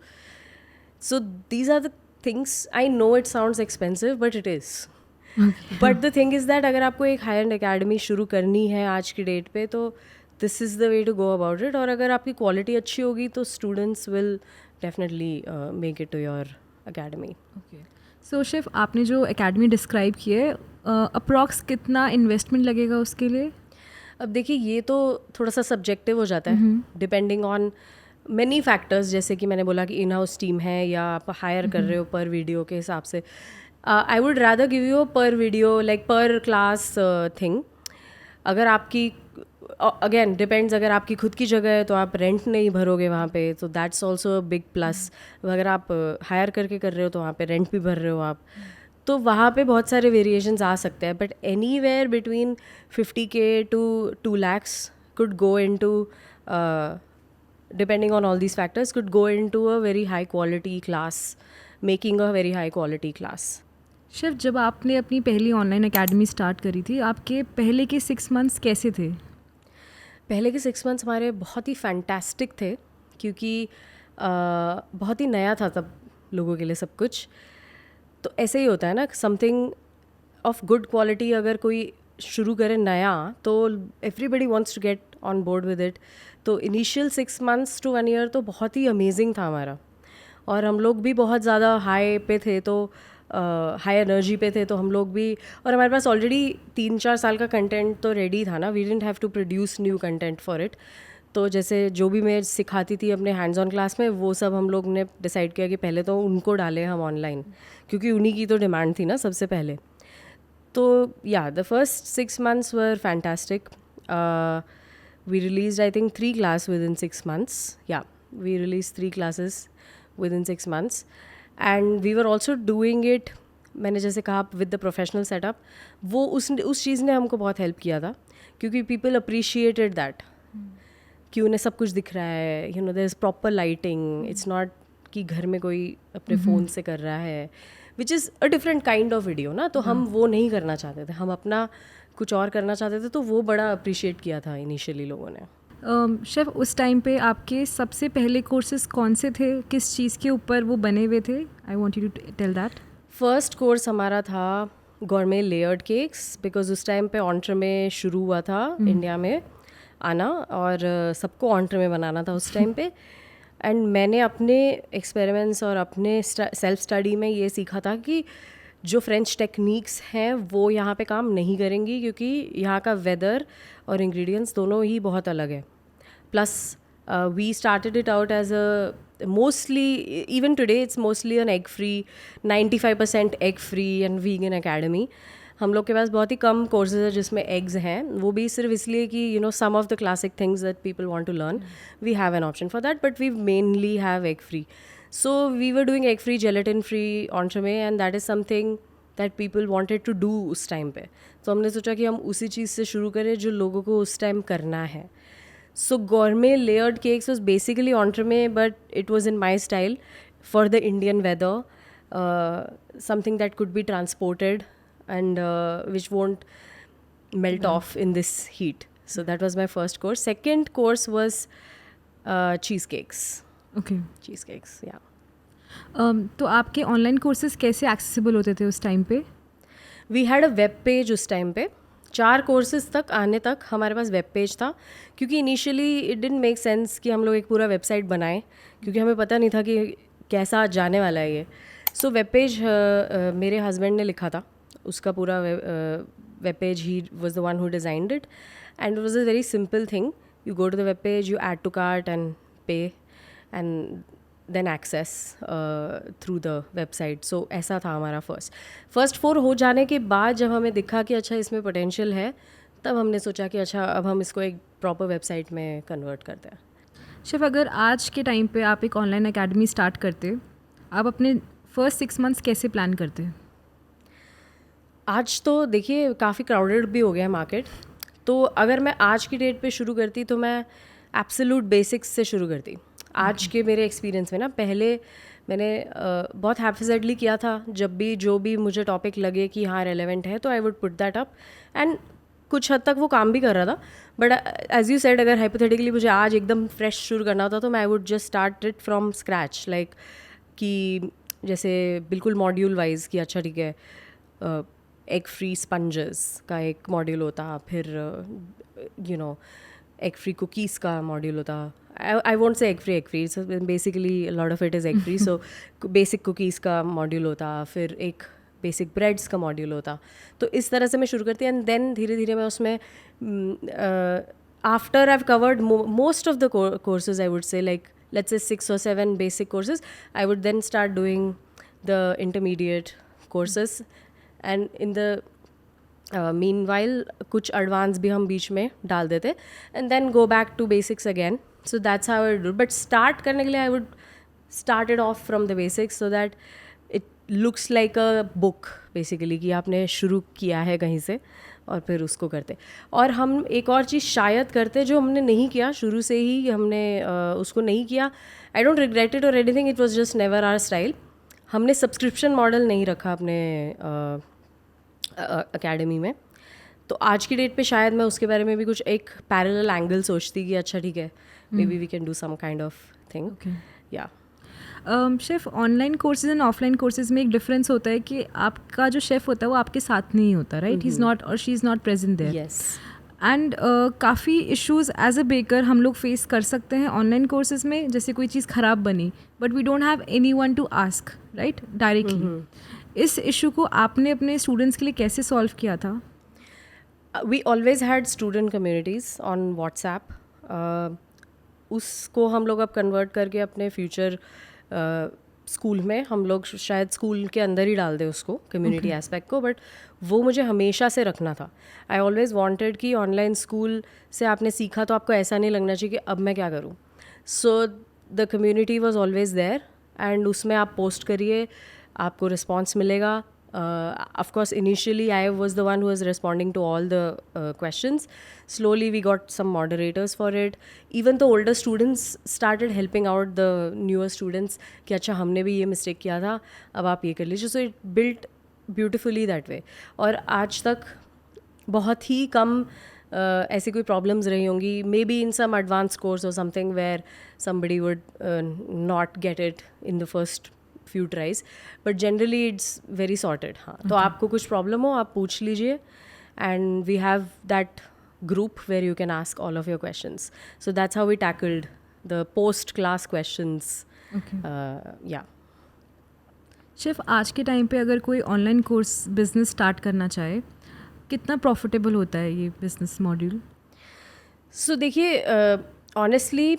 So these are the things. I know it sounds expensive, but it is. But the thing is that अगर आपको एक हाई एंड एकेडमी शुरू करनी है आज की डेट पे, तो this is the way to go about it. और अगर आपकी क्वालिटी अच्छी होगी तो students will definitely make it to your academy. Okay, so chef, आपने जो एकेडमी डिस्क्राइब की है, अप्रॉक्स कितना इन्वेस्टमेंट लगेगा उसके लिए? अब देखिए, ये तो थोड़ा सा सब्जेक्टिव हो जाता है, डिपेंडिंग ऑन मैनी फैक्टर्स। जैसे कि मैंने बोला कि इन हाउस टीम है या आप हायर कर रहे हो पर वीडियो के हिसाब से। I would rather give you a per video, like per class thing. अगर आपकी अगेन डिपेंड्स, अगर आपकी खुद की जगह है तो आप रेंट नहीं भरोगे वहाँ पे, तो that's also a big plus. अगर आप हायर करके कर रहे हो तो वहाँ पे रेंट भी भर रहे हो आप, तो वहाँ पे बहुत सारे वेरिएशंस आ सकते हैं। But anywhere between 50K to 2 lakhs could go into depending on all these factors could go into a very high quality class, making a very high quality class. Chef, जब आपने अपनी पहली online academy start करी थी, आपके पहले के 6 months कैसे थे? पहले के 6 मंथ्स हमारे बहुत ही फैंटास्टिक थे, क्योंकि बहुत ही नया था तब लोगों के लिए सब कुछ। तो ऐसे ही होता है ना, समथिंग ऑफ गुड क्वालिटी अगर कोई शुरू करे नया, तो everybody wants to get on board with it. तो इनिशियल 6 मंथ्स टू 1 ईयर तो बहुत ही अमेजिंग था हमारा, और हम लोग भी बहुत ज़्यादा हाई पे थे, तो हाई एनर्जी पे थे, तो हम लोग भी, और हमारे पास ऑलरेडी 3-4 साल का कंटेंट तो रेडी था ना, we didn't have to produce new content for it. तो जैसे जो भी मैं सिखाती थी अपने हैंड्स ऑन क्लास में, वो सब हम लोग ने डिसाइड किया कि पहले तो उनको डालें हम ऑनलाइन, क्योंकि उन्हीं की तो डिमांड थी ना सबसे पहले। तो या the first 6 months were fantastic. We release I think 3 classes within 6 months. Yeah, we released 3 classes within 6 months, and we were also doing it, मैंने जैसे कहा, विद द प्रोफेशनल सेटअप। वो उस चीज़ ने हमको बहुत हेल्प किया था, क्योंकि पीपल अप्रिशिएटेड दैट कि उन्हें सब कुछ दिख रहा है, you know, there is proper lighting, it's not कि घर में कोई अपने फ़ोन से कर रहा है, which is a different kind of video ना। तो हम वो नहीं करना चाहते थे, हम अपना कुछ और करना चाहते थे, तो वो बड़ा अप्रिशिएट किया था इनिशियली लोगों ने। शेफ, उस टाइम पे आपके सबसे पहले कोर्सेज कौन से थे, किस चीज़ के ऊपर वो बने हुए थे? I want you to tell that. First course हमारा था गॉर्मे लेयर्ड केक्स, बिकॉज उस टाइम पे ऑन्ट्रे में शुरू हुआ था इंडिया में आना, और सबको ऑन्ट्रे में बनाना था उस टाइम पे। एंड मैंने अपने एक्सपेरिमेंट्स और अपने सेल्फ स्टडी में ये सीखा था कि जो फ्रेंच टेक्निक्स हैं वो यहाँ पे काम नहीं करेंगी, क्योंकि यहाँ का वेदर और इंग्रेडिएंट्स दोनों ही बहुत अलग है। Plus we started it out as a mostly, even today it's mostly an egg free, 95% egg free and vegan academy. हम लोग के पास बहुत ही कम कोर्सेज है जिसमें एग्स हैं, वो भी सिर्फ इसलिए कि you know some of the classic things that people want to learn, we have an option for that, but we mainly have egg free. So we were doing egg free, gelatin free entremet, and that is something that people wanted to do उस time पे। तो हमने सोचा कि हम उसी चीज़ से शुरू करें जो लोगों को उस टाइम करना है। So gourmet layered cakes was basically entremet, but it was in my style for the Indian weather, something that could be transported and which won't melt off in this heat. So that was my first course. Second course was cheesecakes. Okay. Cheesecakes, yeah. तो आपके online courses कैसे accessible होते थे उस time पे? We had a web page उस time पे। 4 courses तक आने तक हमारे पास वेब पेज था, क्योंकि initially it didn't make sense कि हम लोग एक पूरा वेबसाइट बनाएं, क्योंकि हमें पता नहीं था कि कैसा जाने वाला है ये। सो वेब पेज मेरे हस्बैंड ने लिखा था, उसका पूरा वेब पेज ही was the one who designed it, and it was a very simple thing. You go to the web page, you add to cart and pay, and then access through the website. So ऐसा था हमारा first 4 हो जाने के बाद जब हमें दिखा कि अच्छा इसमें पोटेंशियल है, तब हमने सोचा कि अच्छा अब हम इसको एक प्रॉपर वेबसाइट में कन्वर्ट करते हैं। शेफ, अगर आज के टाइम पे आप एक ऑनलाइन एकेडमी स्टार्ट करते, आप अपने फर्स्ट 6 मंथ्स कैसे प्लान करते? आज तो देखिए काफ़ी क्राउडेड भी हो गया है मार्केट, तो अगर मैं आज की डेट पे शुरू करती तो मैं एब्सोल्यूट बेसिक्स से शुरू करती। आज के मेरे एक्सपीरियंस में ना, पहले मैंने बहुत हैफिज़ेडली किया था, जब भी जो भी मुझे टॉपिक लगे कि हाँ रेलेवेंट है, तो I would put that up, and कुछ हद तक वो काम भी कर रहा था। बट एज यू सेड, अगर हाइपोथेटिकली मुझे आज एकदम फ्रेश शुरू करना होता तो मैं आई would just start it from scratch, like कि जैसे बिल्कुल मॉड्यूल वाइज कि अच्छा ठीक है, एग फ्री स्पंजेस का एक मॉड्यूल होता, फिर you know egg free cookies का मॉड्यूल होता। I won't say egg free, so basically a lot of it is egg free. So basic cookies का मॉड्यूल होता, फिर एक बेसिक ब्रेड्स का मॉड्यूल होता। तो इस तरह से मैं शुरू करती, एंड देन धीरे धीरे मैं उसमें after I have covered most of the courses, I would say like let's say 6 or 7 basic courses, I would then start doing the intermediate courses, and in the meanwhile कुछ advance भी हम बीच में डाल देते, and then go back to basics again. So that's how I would do. But start करने के लिए I would start it off from the basics so that it looks like a book basically, कि आपने शुरू किया है कहीं से और फिर उसको करते। और हम एक और चीज़ शायद करते जो हमने नहीं किया शुरू से ही, हमने उसको नहीं किया। I don't regret it or anything, it was just never our style. हमने सब्सक्रिप्शन मॉडल नहीं रखा अपने एकेडमी में, तो आज की डेट पे शायद मैं उसके बारे में भी कुछ एक पैरेलल एंगल सोचती कि अच्छा ठीक है, maybe we can do some kind of thing. या chef, online courses and offline courses में एक डिफरेंस होता है कि आपका जो शेफ़ होता है वो आपके साथ नहीं होता, राइट? ही इज़ नॉट और she is not present there. Yes. And काफ़ी इश्यूज एज अ बेकर हम लोग फेस कर सकते हैं ऑनलाइन कोर्सेज में. जैसे कोई चीज़ ख़राब बनी but we don't have any one to ask, right, directly. इस इशू को आपने अपने स्टूडेंट्स के लिए कैसे सॉल्व किया था? We always had student communities on WhatsApp. उसको हम लोग अब कन्वर्ट करके अपने फ्यूचर स्कूल में हम लोग शायद स्कूल के अंदर ही डाल दें उसको, कम्युनिटी एस्पेक्ट को. बट वो मुझे हमेशा से रखना था. आई ऑलवेज वांटेड कि ऑनलाइन स्कूल से आपने सीखा तो आपको ऐसा नहीं लगना चाहिए कि अब मैं क्या करूँ. So the community was always there and उसमें आप पोस्ट करिए, आपको रिस्पॉन्स मिलेगा. Of course, initially I was the one who was responding to all the questions. Slowly we got some moderators for it. Even the older students started helping out the newer students कि अच्छा हमने भी ये mistake किया था, अब आप ये कर लीजिए. So it built beautifully that way. और आज तक बहुत ही कम ऐसी कोई problems रही होंगी. Maybe in some advanced course or something where somebody would not get it in the first few tries, but generally it's very sorted. हाँ, तो आपको कुछ प्रॉब्लम हो आप पूछ लीजिए and we have that group where you can ask all of your questions. So that's how we tackled the post class questions. Yeah. Chef, आज के टाइम पे अगर कोई ऑनलाइन कोर्स बिजनेस स्टार्ट करना चाहे, कितना प्रॉफिटेबल होता है ये बिजनेस मॉड्यूल? So देखिए, ऑनेस्टली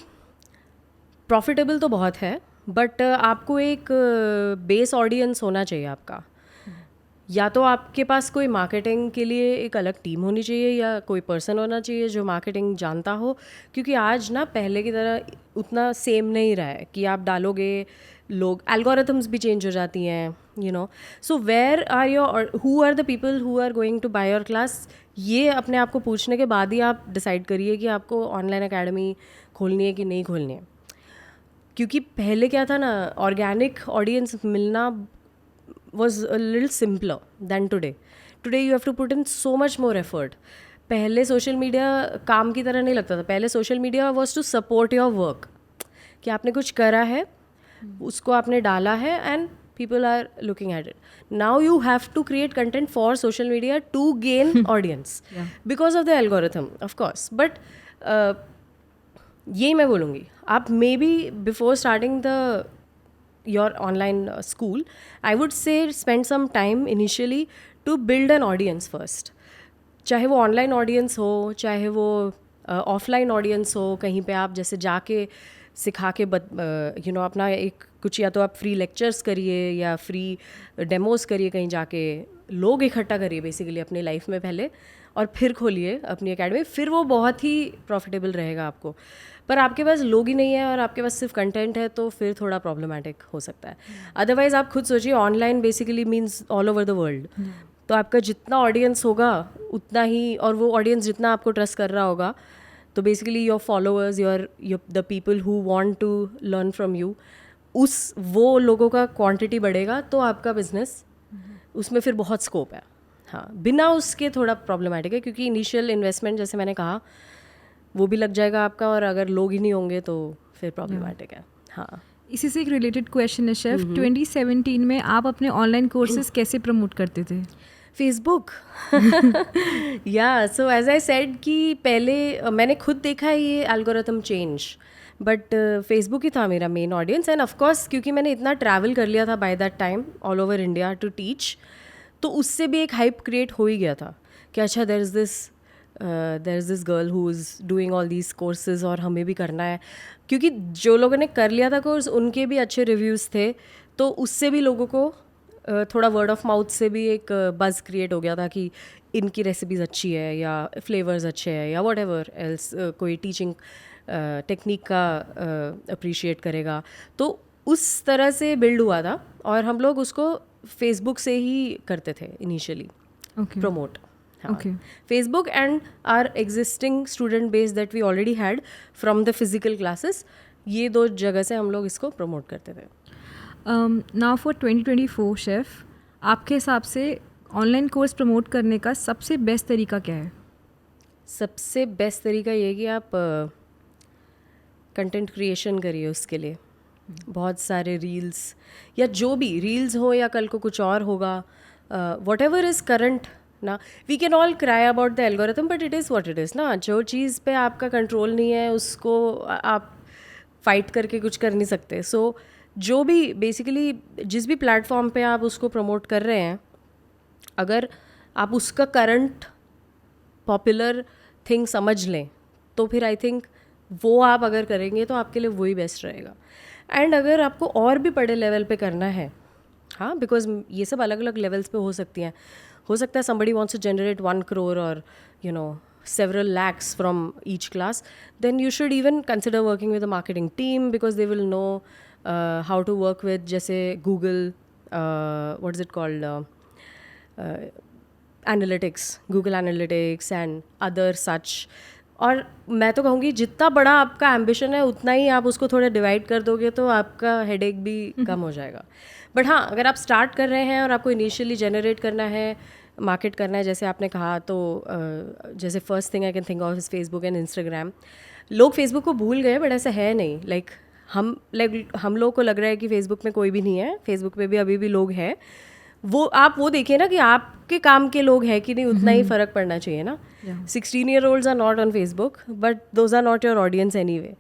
प्रॉफिटेबल तो बहुत है, बट आपको एक बेस ऑडियंस होना चाहिए आपका. या तो आपके पास कोई मार्केटिंग के लिए एक अलग टीम होनी चाहिए या कोई पर्सन होना चाहिए जो मार्केटिंग जानता हो, क्योंकि आज ना पहले की तरह उतना सेम नहीं रहा है कि आप डालोगे लोग, एल्गोरिथम्स भी चेंज हो जाती हैं, you know. So where are your, who are the people who are going to buy your class, ये अपने आप को पूछने के बाद ही आप डिसाइड करिए कि आपको ऑनलाइन एकेडमी खोलनी है कि नहीं खोलनी है. क्योंकि पहले क्या था ना, ऑर्गेनिक ऑडियंस मिलना was a little simpler than today. Today you have to put in so much more effort. पहले सोशल मीडिया काम की तरह नहीं लगता था. पहले social media was to support your work. कि आपने कुछ करा है, उसको आपने डाला है and people are looking at it. Now you have to create content for social media to gain audience. Because of the algorithm, of course. But ये मैं बोलूँगी, आप maybe before starting your online school, I would say spend some time initially to build an audience first. चाहे वो online audience हो, चाहे वो offline audience हो, कहीं पे आप जैसे जाके सिखा के यू नो अपना एक कुछ, या तो आप फ्री लेक्चर्स करिए या फ्री डेमोज करिए, कहीं जाके लोग इकट्ठा करिए बेसिकली अपनी लाइफ में पहले, और फिर खोलिए अपनी एकेडमी. फिर वो बहुत ही प्रॉफिटेबल रहेगा आपको. पर आपके पास लोग ही नहीं है और आपके पास सिर्फ कंटेंट है, तो फिर थोड़ा प्रॉब्लमेटिक हो सकता है. अदरवाइज आप खुद सोचिए, online basically means all over the world. तो आपका जितना ऑडियंस होगा उतना ही, और वो ऑडियंस जितना आपको ट्रस्ट कर रहा होगा, तो basically your followers, your the people who want to learn from you, वो लोगों का क्वांटिटी बढ़ेगा, तो आपका बिजनेस उसमें फिर बहुत स्कोप है. हाँ, बिना उसके थोड़ा प्रॉब्लमेटिक है, क्योंकि इनिशियल इन्वेस्टमेंट जैसे मैंने कहा वो भी लग जाएगा आपका, और अगर लोग ही नहीं होंगे तो फिर प्रॉब्लमेटिक है. हाँ, इसी से एक रिलेटेड क्वेश्चन है शेफ, 2017 में आप अपने ऑनलाइन कोर्सेज कैसे प्रमोट करते थे? फेसबुक. या सो एज आई सेड कि पहले मैंने खुद देखा है ये एल्गोरिथम चेंज, बट फेसबुक ही था मेरा मेन ऑडियंस. एंड ऑफकोर्स क्योंकि मैंने इतना ट्रैवल कर लिया था by that time all over India to teach, तो उससे भी एक हाइप क्रिएट हो ही गया था कि अच्छा there is this girl who is doing all these courses और हमें भी करना है. क्योंकि जो लोगों ने कर लिया था कोर्स उनके भी अच्छे रिव्यूज़ थे, तो उससे भी लोगों को थोड़ा वर्ड ऑफ माउथ से भी एक बज़ क्रिएट हो गया था कि इनकी रेसिपीज़ अच्छी है या फ्लेवर्स अच्छे हैं या वट एवर एल्स, कोई टीचिंग टेक्निक का अप्रिशिएट करेगा. तो उस तरह से बिल्ड हुआ था, और हम लोग उसको फेसबुक से ही करते थे initially promote. Facebook and our existing student base that we already had from the physical classes, ये दो जगह से हम लोग इसको प्रमोट करते थे. नाउ फॉर 2024 शेफ़, आपके हिसाब से ऑनलाइन कोर्स प्रमोट करने का सबसे बेस्ट तरीका क्या है? सबसे बेस्ट तरीका ये है कि आप कंटेंट क्रिएशन करिए उसके लिए। बहुत सारे रील्स या जो भी रील्स हो या कल को कुछ और होगा, वॉट एवर इज़ करंट ना। We can all cry about the algorithm but it is what it is ना। जो चीज़ पे आपका कंट्रोल नहीं है उसको आप फाइट करके कुछ कर नहीं सकते। सो जो भी बेसिकली जिस भी प्लेटफॉर्म पे आप उसको प्रमोट कर रहे हैं, अगर आप उसका करंट पॉपुलर थिंग समझ लें तो फिर आई थिंक वो आप अगर करेंगे तो आपके लिए वही बेस्ट रहेगा। एंड अगर आपको और भी बड़े लेवल पे करना है, हाँ, बिकॉज ये सब अलग अलग लेवल्स पे हो सकती हैं। हो सकता है somebody wants to generate 1 crore or you know several lakhs from each class, then you should even consider working with a marketing team because they will know how to work with जैसे Google, what is it called, analytics, Google analytics and other such. और मैं तो कहूँगी जितना बड़ा आपका ambition है उतना ही आप उसको थोड़ा डिवाइड कर दोगे तो आपका हेडेक भी कम हो जाएगा। बट हाँ, अगर आप स्टार्ट कर रहे हैं और आपको इनिशियली जनरेट करना है, मार्केट करना है जैसे आपने कहा, तो जैसे first thing I can think of is Facebook and Instagram. लोग फेसबुक को भूल गए बट ऐसा है नहीं। हम लोग को लग रहा है कि फेसबुक में कोई भी नहीं है, फेसबुक पे भी अभी भी लोग हैं। वो आप वो देखिए ना कि आपके काम के लोग हैं कि नहीं, उतना ही फ़र्क पड़ना चाहिए ना। 16-year-olds are not on Facebook but those are not your audience anyway.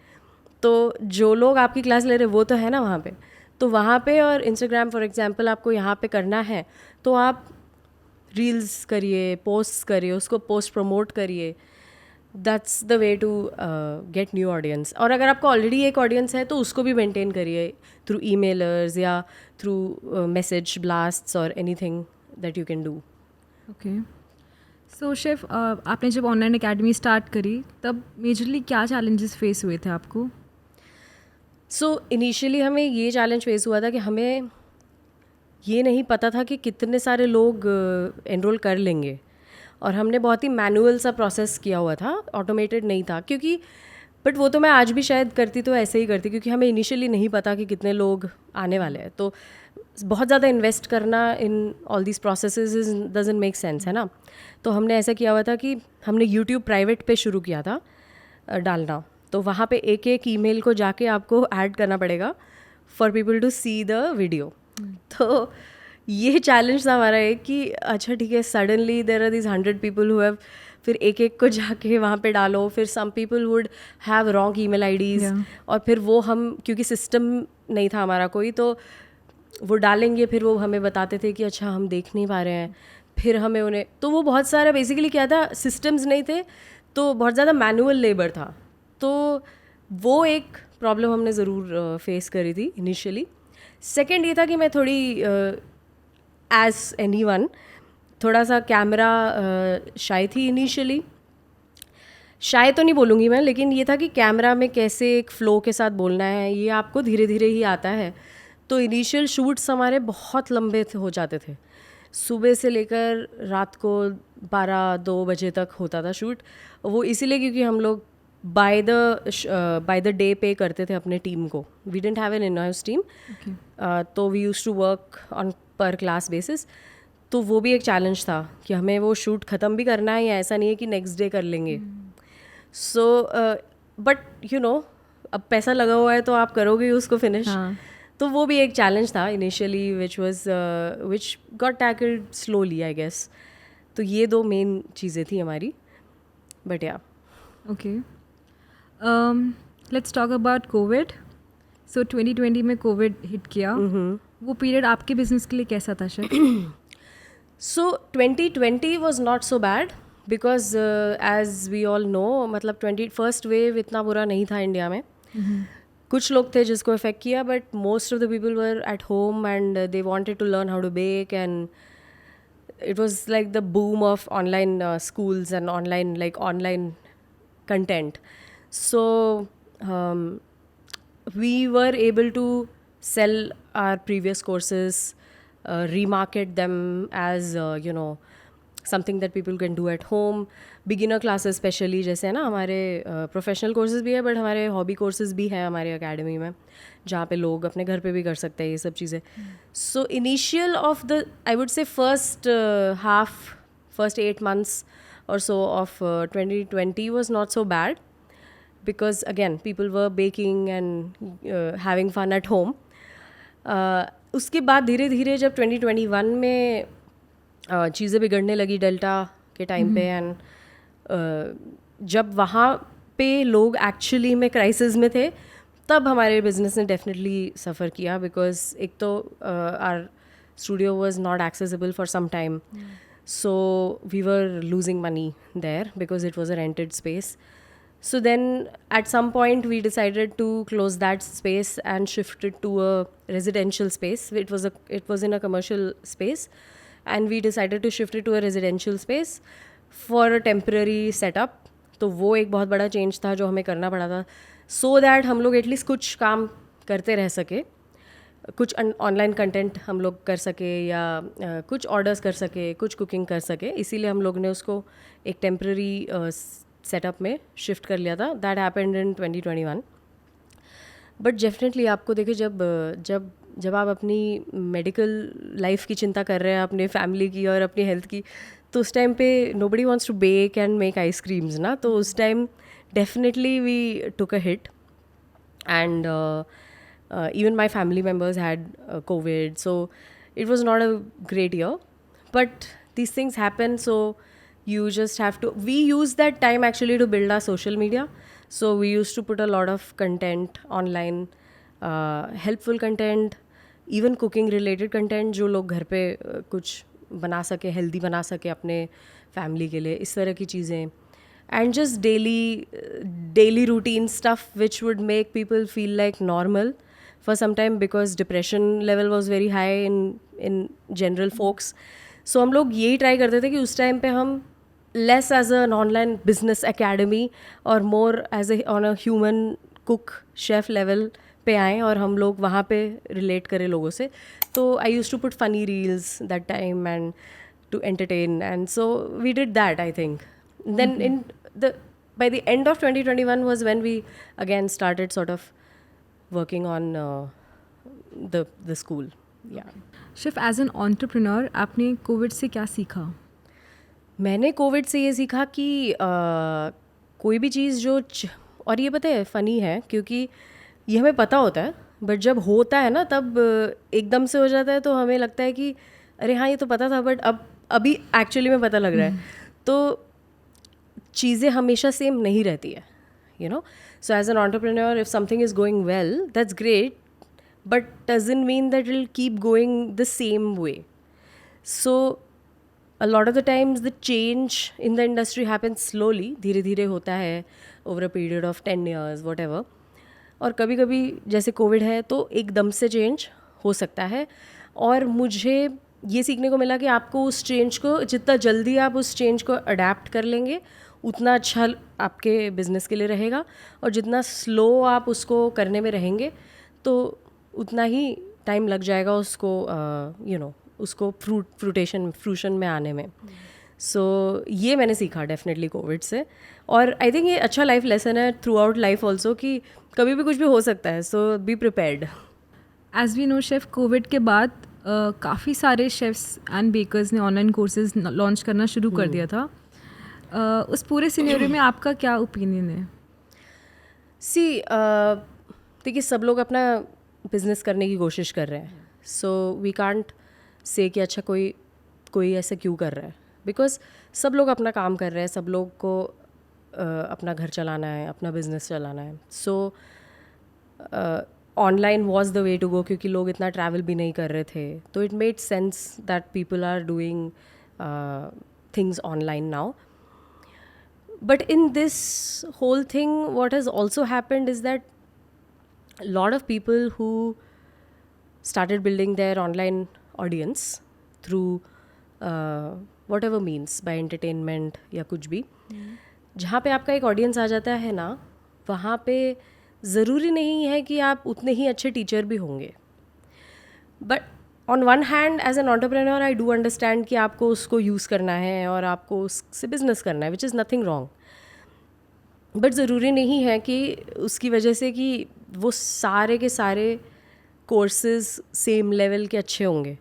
तो जो लोग आपकी क्लास ले रहे वो तो है ना वहाँ पे। तो वहाँ पे और इंस्टाग्राम फॉर एग्जांपल आपको यहाँ पे करना है तो आप रील्स करिए, पोस्ट करिए, उसको पोस्ट प्रमोट करिए। That's the way to get new audience. और अगर आपको ऑलरेडी एक ऑडियंस है तो उसको भी मेंटेन करिए थ्रू ईमेलर्स या थ्रू मैसेज ब्लास्ट्स और anything that you can do. Okay, so chef, आपने जब ऑनलाइन एकेडमी स्टार्ट करी तब मेजरली क्या चैलेंजेस फेस हुए थे आपको? सो इनिशियली हमें ये चैलेंज फेस हुआ था कि हमें ये नहीं पता था कि कितने सारे लोग एनरोल कर लेंगे। और हमने बहुत ही मैनुअल सा प्रोसेस किया हुआ था, ऑटोमेटेड नहीं था। क्योंकि बट वो तो मैं आज भी शायद करती तो ऐसे ही करती, क्योंकि हमें इनिशियली नहीं पता कि कितने लोग आने वाले हैं। तो बहुत ज़्यादा इन्वेस्ट करना in all these processes doesn't make sense, है ना। तो हमने ऐसा किया हुआ था कि हमने यूट्यूब प्राइवेट पे शुरू किया था डालना। तो वहाँ पे एक एक ईमेल को जाके आपको ऐड करना पड़ेगा for people to see the video. तो ये चैलेंज था हमारा एक कि अच्छा ठीक है, suddenly there are these 100 people who have, फिर एक एक को जाके वहाँ पे डालो। फिर some people would have wrong email IDs, और फिर वो हम, क्योंकि सिस्टम नहीं था हमारा कोई, तो वो डालेंगे, फिर वो हमें बताते थे कि अच्छा हम देख नहीं पा रहे हैं। फिर हमें उन्हें, तो वो बहुत सारा बेसिकली क्या था, सिस्टम्स नहीं थे तो बहुत ज़्यादा मैनुअल लेबर था। तो वो एक प्रॉब्लम हमने ज़रूर फेस करी थी इनिशियली। सेकेंड ये था कि मैं थोड़ी एज एनीवन थोड़ा सा कैमरा शाय थी इनिशियली। शाय तो नहीं बोलूँगी मैं, लेकिन ये था कि कैमरा में कैसे एक फ़्लो के साथ बोलना है ये आपको धीरे धीरे ही आता है। तो इनिशियल शूट्स हमारे बहुत लंबे हो जाते थे, सुबह से लेकर रात को 12-2 बजे तक होता था शूट। वो इसीलिए क्योंकि हम लोग बाय द डे पे करते थे अपने टीम को। We didn't have an in house team, तो we used to work on per class basis. तो वो भी एक चैलेंज था कि हमें वो शूट ख़त्म भी करना है, या ऐसा नहीं है कि नेक्स्ट डे कर लेंगे। सो बट यू नो, अब पैसा लगा हुआ है तो आप करोगे उसको फिनिश। तो वो भी एक चैलेंज था initially which got tackled slowly I guess. तो ये 2 मेन चीज़ें थी हमारी, but yeah. Okay, let's talk about covid. So 2020 में कोविड हिट किया, वो पीरियड आपके बिजनेस के लिए कैसा था chef? So 2020 was not so bad because as we all know, मतलब 21st वेव इतना बुरा नहीं था इंडिया में। कुछ लोग थे जिसको इफेक्ट किया, but most of the people were at home and they wanted to learn how to bake, and it was like the boom of online schools and online content. So we were able to sell our previous courses, remarket them as something that people can do at home. Beginner classes specially, जैसे है ना हमारे professional courses भी है but हमारे hobby courses भी हैं हमारे अकेडमी में, जहाँ पे लोग अपने घर पे भी कर सकते हैं ये सब चीज़ें. So initial of the I would से first 8 months or so of 2020 was not so bad, because again people were baking and having fun at home. उसके बाद धीरे धीरे जब 2021 में चीज़ें बिगड़ने लगी डेल्टा के टाइम पे, एंड जब वहाँ पे लोग एक्चुअली में क्राइसिस में थे, तब हमारे बिजनेस ने डेफिनेटली सफ़र किया, बिकॉज एक तो our studio was not accessible for some time, so we were losing money there because it was a rented space. So then at some point we decided to close that space and shift it to a residential space. It was in a commercial space, and we decided to shift it to a residential space for a temporary setup. तो वो एक बहुत बड़ा change था जो हमें करना पड़ा था, so that हम लोग एटलीस्ट कुछ काम करते रह सके, कुछ ऑनलाइन कंटेंट हम लोग कर सके, या कुछ ऑर्डर्स कर सके, कुछ कुकिंग कर सके. इसीलिए हम लोग ने उसको एक टेम्प्रेरी सेटअप में शिफ्ट कर लिया था. That happened in 2021. But definitely आपको देखिए, जब आप अपनी मेडिकल लाइफ की चिंता कर रहे हैं, अपने फैमिली की और अपनी हेल्थ की, तो उस टाइम पे nobody wants to bake and make ice creams ना. तो उस time definitely we took a hit, and even my family members had COVID, so it was not a great year. But these things happen, so you just have to. We used that time actually to build our social media. So we used to put a lot of content online, helpful content, even cooking related content, जो लोग घर पे कुछ बना सके, healthy बना सके अपने family के लिए, इस तरह की चीज़ें. And just daily routine stuff which would make people feel like normal for some time, because depression level was very high in general folks. So हम लोग यही ट्राई करते थे कि उस टाइम पे हम less as an online business academy और more as on a human cook chef level पे आएँ, और हम लोग वहाँ पे relate करें लोगों से. तो I used to put funny reels that time and to entertain, and so we did that, I think. Then by the end of 2021 was when we again started sort of working on the school. Yeah. Chef, as an entrepreneur आपने covid से क्या सीखा? मैंने Covid से ये सीखा कि कोई भी चीज़ जो और ये पता है फ़नी है, क्योंकि ये हमें पता होता है, बट जब होता है ना तब एकदम से हो जाता है, तो हमें लगता है कि अरे हाँ ये तो पता था, बट अभी एक्चुअली में पता लग रहा है. तो चीज़ें हमेशा सेम नहीं रहती है, you know. So as an entrepreneur, if something is going well, that's great, but doesn't mean that it'll keep going the same way. So a lot of the times the change in the industry happens slowly, धीरे धीरे होता है over a period of 10 years, whatever. और कभी कभी जैसे Covid है तो एकदम से चेंज हो सकता है, और मुझे ये सीखने को मिला कि आपको उस चेंज को, जितना जल्दी आप उस चेंज को अडेप्ट कर लेंगे उतना अच्छा आपके बिज़नेस के लिए रहेगा, और जितना स्लो आप उसको करने में रहेंगे तो उतना ही टाइम लग जाएगा उसको उसको फ्रूशन में आने में. सो ये मैंने सीखा डेफिनेटली कोविड से, और आई थिंक ये अच्छा लाइफ लेसन है थ्रू आउट लाइफ ऑल्सो, कि कभी भी कुछ भी हो सकता है, so be prepared. As we know chef, covid के बाद काफ़ी सारे शेफ्स एंड बेकर्स ने ऑनलाइन कोर्सेज लॉन्च करना शुरू कर दिया था. उस पूरे सिनेरियो में आपका क्या ओपिनियन है? देखिए सब लोग अपना बिजनेस करने की कोशिश कर रहे हैं, सो वी कांट से कि अच्छा कोई ऐसा क्यों कर रहा है, बिकॉज सब लोग अपना काम कर रहे हैं, सब लोग को अपना घर चलाना है, अपना बिजनेस चलाना है. So online was the way to go, क्योंकि लोग इतना ट्रैवल भी नहीं कर रहे थे, तो it made sense that people are doing things online now. But in this whole thing, what has also happened is that a lot of people who started building their online audience through whatever means, by entertainment या कुछ भी, जहाँ पे आपका एक audience आ जाता है ना, वहाँ पे ज़रूरी नहीं है कि आप उतने ही अच्छे टीचर भी होंगे, but on one hand as an entrepreneur I do understand कि आपको उसको यूज़ करना है और आपको उससे बिजनेस करना है, which is nothing wrong. But ज़रूरी नहीं है कि उसकी वजह से कि वो सारे के सारे कोर्सेज सेम लेवल के अच्छे होंगे।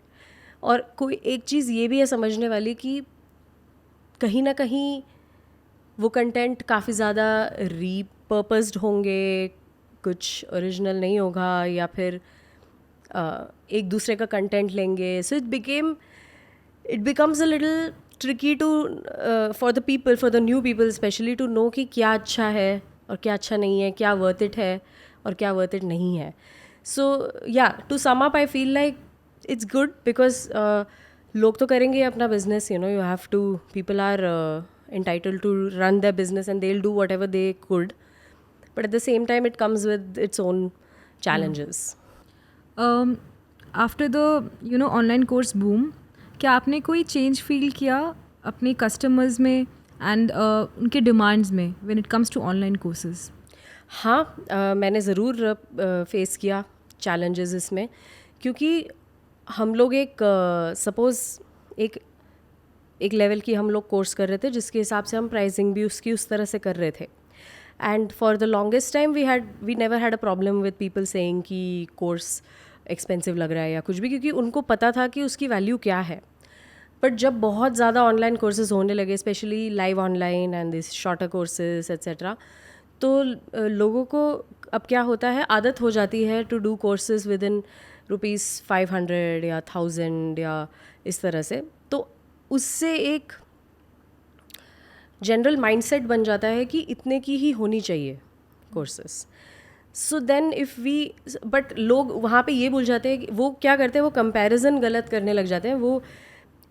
और कोई एक चीज़ ये भी है समझने वाली कि कहीं ना कहीं वो कंटेंट काफ़ी ज़्यादा रीपर्पस्ड होंगे, कुछ ओरिजिनल नहीं होगा, या फिर एक दूसरे का कंटेंट लेंगे। So it becomes a little tricky to for the people, for the new people specially, to know कि क्या अच्छा है और क्या अच्छा नहीं है, क्या वर्थ इट है और क्या वर्थ इट नहीं है। So yeah to sum up I feel like it's good because लोग तो करेंगे अपना business, you know, you have to, people are entitled to run their business and they'll do whatever they could, but at the same time it comes with its own challenges. After the online course boom, क्या आपने कोई change feel किया अपने customers में and उनके demands में when it comes to online courses? हाँ, मैंने ज़रूर फेस किया चैलेंजेस इसमें, क्योंकि हम लोग सपोज़ एक लेवल की हम लोग कोर्स कर रहे थे जिसके हिसाब से हम प्राइसिंग भी उसकी उस तरह से कर रहे थे। And for the longest time we never had a problem with people saying कि कोर्स एक्सपेंसिव लग रहा है या कुछ भी, क्योंकि उनको पता था कि उसकी वैल्यू क्या है। बट जब बहुत ज़्यादा ऑनलाइन कोर्सेज होने लगे, specially live online and this shorter courses etcetera, तो लोगों को अब क्या होता है, आदत हो जाती है to do courses with in ₹500 या 1000 या इस तरह से। तो उससे एक जनरल माइंडसेट बन जाता है कि इतने की ही होनी चाहिए courses. So then if we, but लोग वहाँ पे ये भूल जाते हैं कि वो क्या करते हैं, वो कंपैरिजन गलत करने लग जाते हैं। वो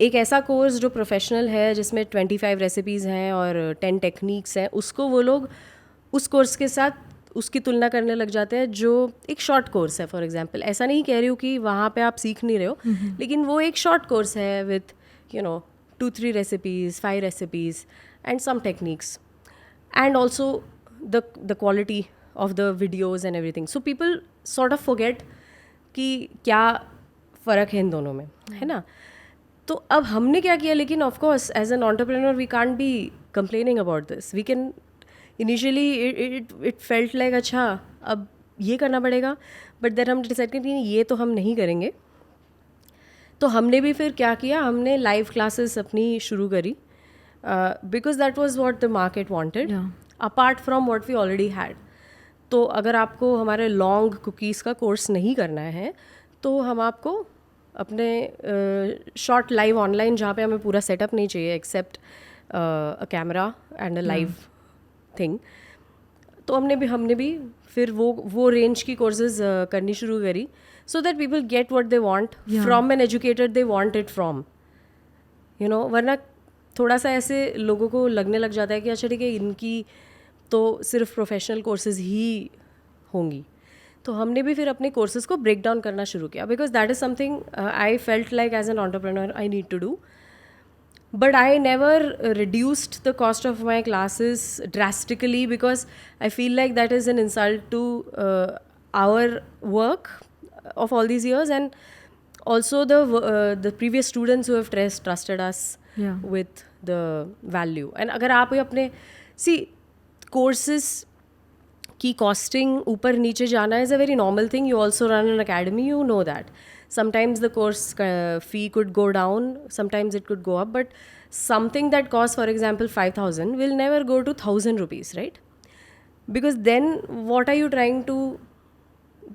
एक ऐसा कोर्स जो प्रोफेशनल है जिसमें 25 रेसिपीज़ हैं और 10 टेक्निक्स हैं, उसको वो लोग उस कोर्स के साथ उसकी तुलना करने लग जाते हैं जो एक शॉर्ट कोर्स है। फॉर एग्जांपल, ऐसा नहीं कह रही हूँ कि वहाँ पे आप सीख नहीं रहे हो, लेकिन वो एक शॉर्ट कोर्स है with 2-3 recipes, 5 recipes and some techniques, and also the quality of the videos and everything. So people sort of forget कि क्या फ़र्क है इन दोनों में, है ना। तो अब हमने क्या किया, लेकिन of course as an entrepreneur we can't be complaining about this. We can initially it felt like अच्छा अब ये करना पड़ेगा, बट देन हम डिसाइड करें कि ये तो हम नहीं करेंगे। तो हमने भी फिर क्या किया, हमने लाइव क्लासेस अपनी शुरू करी, because that was what the market wanted, apart from what we already had. तो अगर आपको हमारे लॉन्ग कुकीज़ का कोर्स नहीं करना है तो हम आपको अपने शॉर्ट लाइव ऑनलाइन, जहाँ पे हमें पूरा सेटअप नहीं चाहिए except a camera and a live thing, तो हमने भी फिर वो रेंज की कोर्सेज करनी शुरू करी, so that people get what they want from an educator they want it from, वरना थोड़ा सा ऐसे लोगों को लगने लग जाता है कि अच्छा ठीक है, इनकी तो सिर्फ प्रोफेशनल कोर्सेज ही होंगी। तो हमने भी फिर अपने कोर्सेज को ब्रेक डाउन करना शुरू किया, because that is something I felt like as an entrepreneur I need to do. But I never reduced the cost of my classes drastically, because I feel like that is an insult to our work of all these years, and also the previous students who have trusted us with the value. And अगर आप अपने courses की costing ऊपर नीचे जाना is a very normal thing. You also run an academy, you know that. Sometimes the course fee could go down, sometimes it could go up, but something that costs, for example, 5,000 will never go to 1,000 rupees, right? Because then what are you trying to,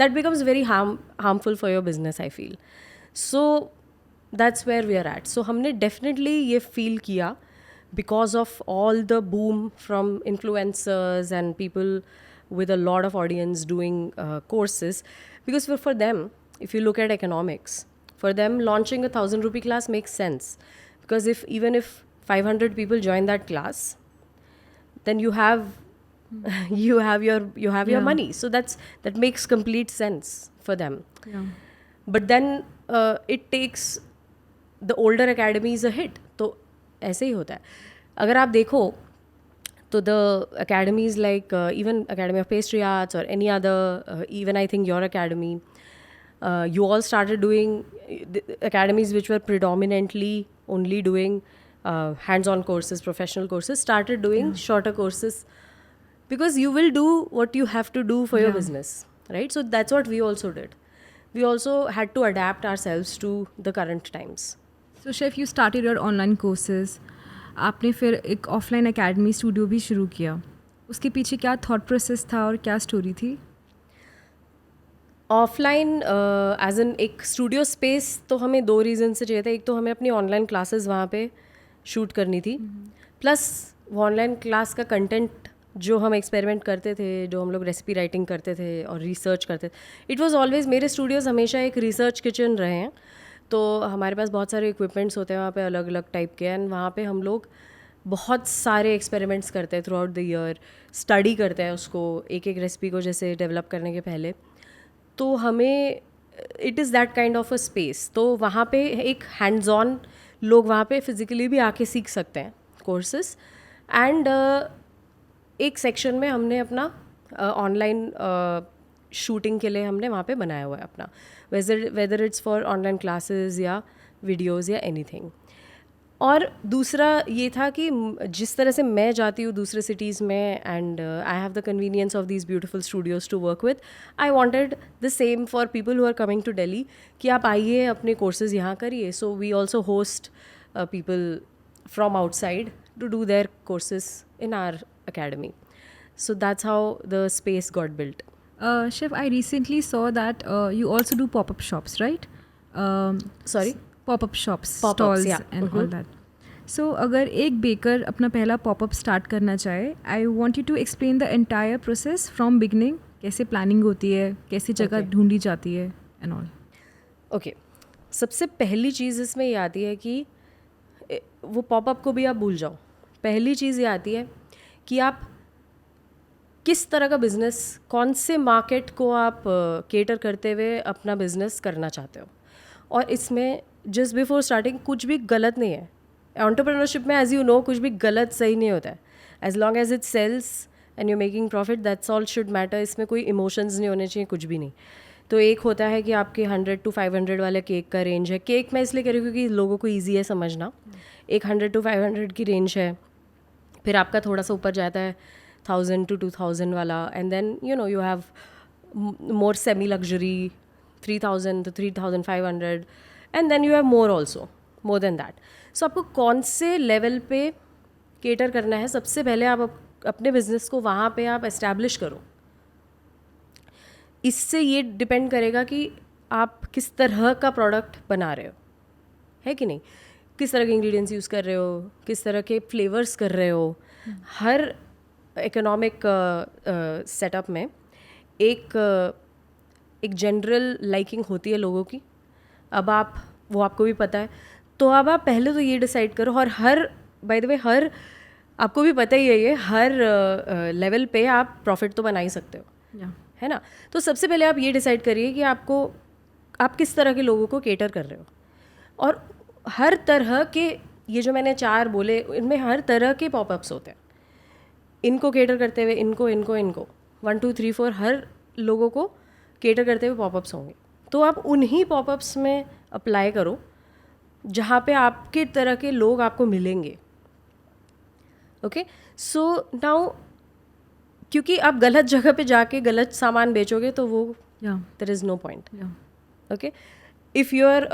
that becomes very harmful for your business, I feel. So that's where we are at. So हमने definitely ये feel किया because of all the boom from influencers and people with a lot of audience doing courses, because for them, if you look at economics, for them launching a 1,000 rupee class makes sense, because even if 500 people join that class, then you have your money. So that makes complete sense for them. But then it takes the older academies a hit. तो ऐसे ही होता है। अगर आप देखो तो the academies like even Academy of Pastry Arts or any other, even I think your academy, You all started doing academies which were predominantly only doing hands-on courses, professional courses, started doing shorter courses because you will do what you have to do for your business, right? So that's what we also did. We also had to adapt ourselves to the current times. So chef you started your online courses, आपने फिर एक offline academy studio भी शुरू किया. उसके पीछे क्या thought process था और क्या स्टोरी थी? ऑफलाइन एज एन एक स्टूडियो स्पेस तो हमें 2 रीज़न से चाहिए था. एक तो हमें अपनी ऑनलाइन क्लासेस वहाँ पे शूट करनी थी, प्लस वो ऑनलाइन क्लास का कंटेंट जो हम एक्सपेरिमेंट करते थे, जो हम लोग रेसिपी राइटिंग करते थे और रिसर्च करते थे, इट वाज ऑलवेज, मेरे स्टूडियोज़ हमेशा एक रिसर्च किचन रहे हैं. तो हमारे पास बहुत सारे इक्विपमेंट्स होते हैं वहाँ पे अलग अलग टाइप के, एंड वहाँ पे हम लोग बहुत सारे एक्सपेरिमेंट्स करते हैं through out the year, study करते हैं उसको एक एक रेसिपी को जैसे डेवलप करने के पहले. तो हमें it is that kind of a space. तो वहाँ पे एक हैंड्स ऑन लोग वहाँ पे फिज़िकली भी आके सीख सकते हैं कोर्सेस. एंड एक सेक्शन में हमने अपना ऑनलाइन शूटिंग के लिए हमने वहाँ पे बनाया हुआ है अपना, whether it's for online classes या वीडियोज़ या एनीथिंग. और दूसरा ये था कि जिस तरह से मैं जाती हूँ दूसरे सिटीज़ में, and I have the convenience of these beautiful studios to work with, I wanted the same for people who are coming to Delhi कि आप आइए अपने कोर्सेज़ यहाँ करिए. So we also host people from outside to do their courses in our academy. So that's how the space got built. Chef, I recently saw that you also do pop-up shops, right? Sorry? Pop-up shops, Pop-ups, stalls yeah. and all that. So अगर एक baker अपना पहला pop-up start करना चाहे, I want you to explain the entire process from beginning. कैसे planning होती है, कैसी जगह ढूंढी जाती है and all. Okay. सबसे पहली चीज़ इसमें ये आती है कि वो पॉपअप को भी आप भूल जाओ. पहली चीज़ ये आती है कि आप किस तरह का बिज़नेस, कौन से मार्केट को आप केटर करते हुए अपना बिज़नेस करना चाहते हो. और इसमें जस्ट बिफोर स्टार्टिंग कुछ भी गलत नहीं है. एंटरप्रेन्योरशिप में एज यू नो कुछ भी गलत सही नहीं होता है. As long as it sells and you making profit, that's all should matter. इसमें कोई इमोशंस नहीं होने चाहिए, कुछ भी नहीं. तो एक होता है कि आपके 100 to 500 वाले केक का रेंज है. केक मैं इसलिए कह रही हूँ क्योंकि लोगों को ईजी है समझना. एक 100 to 500 की रेंज है. फिर आपका थोड़ा सा ऊपर जाता है 1000 to 2000 वाला, and then you know you have more semi luxury 3000 to 3500, and then you have more also more than that. So आपको कौन से लेवल पे केटर करना है, सबसे पहले आप अपने बिजनेस को वहाँ पे आप एस्टैब्लिश करो. इससे ये डिपेंड करेगा कि आप किस तरह का प्रोडक्ट बना रहे हो, है कि नहीं, किस तरह के इंग्रेडिएंट्स यूज़ कर रहे हो, किस तरह के फ्लेवर्स कर रहे हो. हर इकोनॉमिक सेटअप में एक जनरल लाइकिंग होती है लोगों की. अब वो आपको भी पता है. तो अब आप पहले तो ये डिसाइड करो. और हर बाय द वे हर आपको भी पता ही है ये हर लेवल पे आप प्रॉफिट तो बना ही सकते हो, है ना. तो सबसे पहले आप ये डिसाइड करिए कि आप किस तरह के लोगों को केटर कर रहे हो. और हर तरह के, ये जो मैंने 4 बोले, इनमें हर तरह के पॉपअप्स होते हैं. इनको केटर करते हुए इनको 1 2 3 4 हर लोगों को केटर करते हुए पॉपअप्स होंगे. तो आप उन्हीं पॉपअप्स में अप्लाई करो जहाँ पे आपके तरह के लोग आपको मिलेंगे. ओके. सो नाउ क्योंकि आप गलत जगह पे जाके गलत सामान बेचोगे तो वो there is no point. Okay. If you are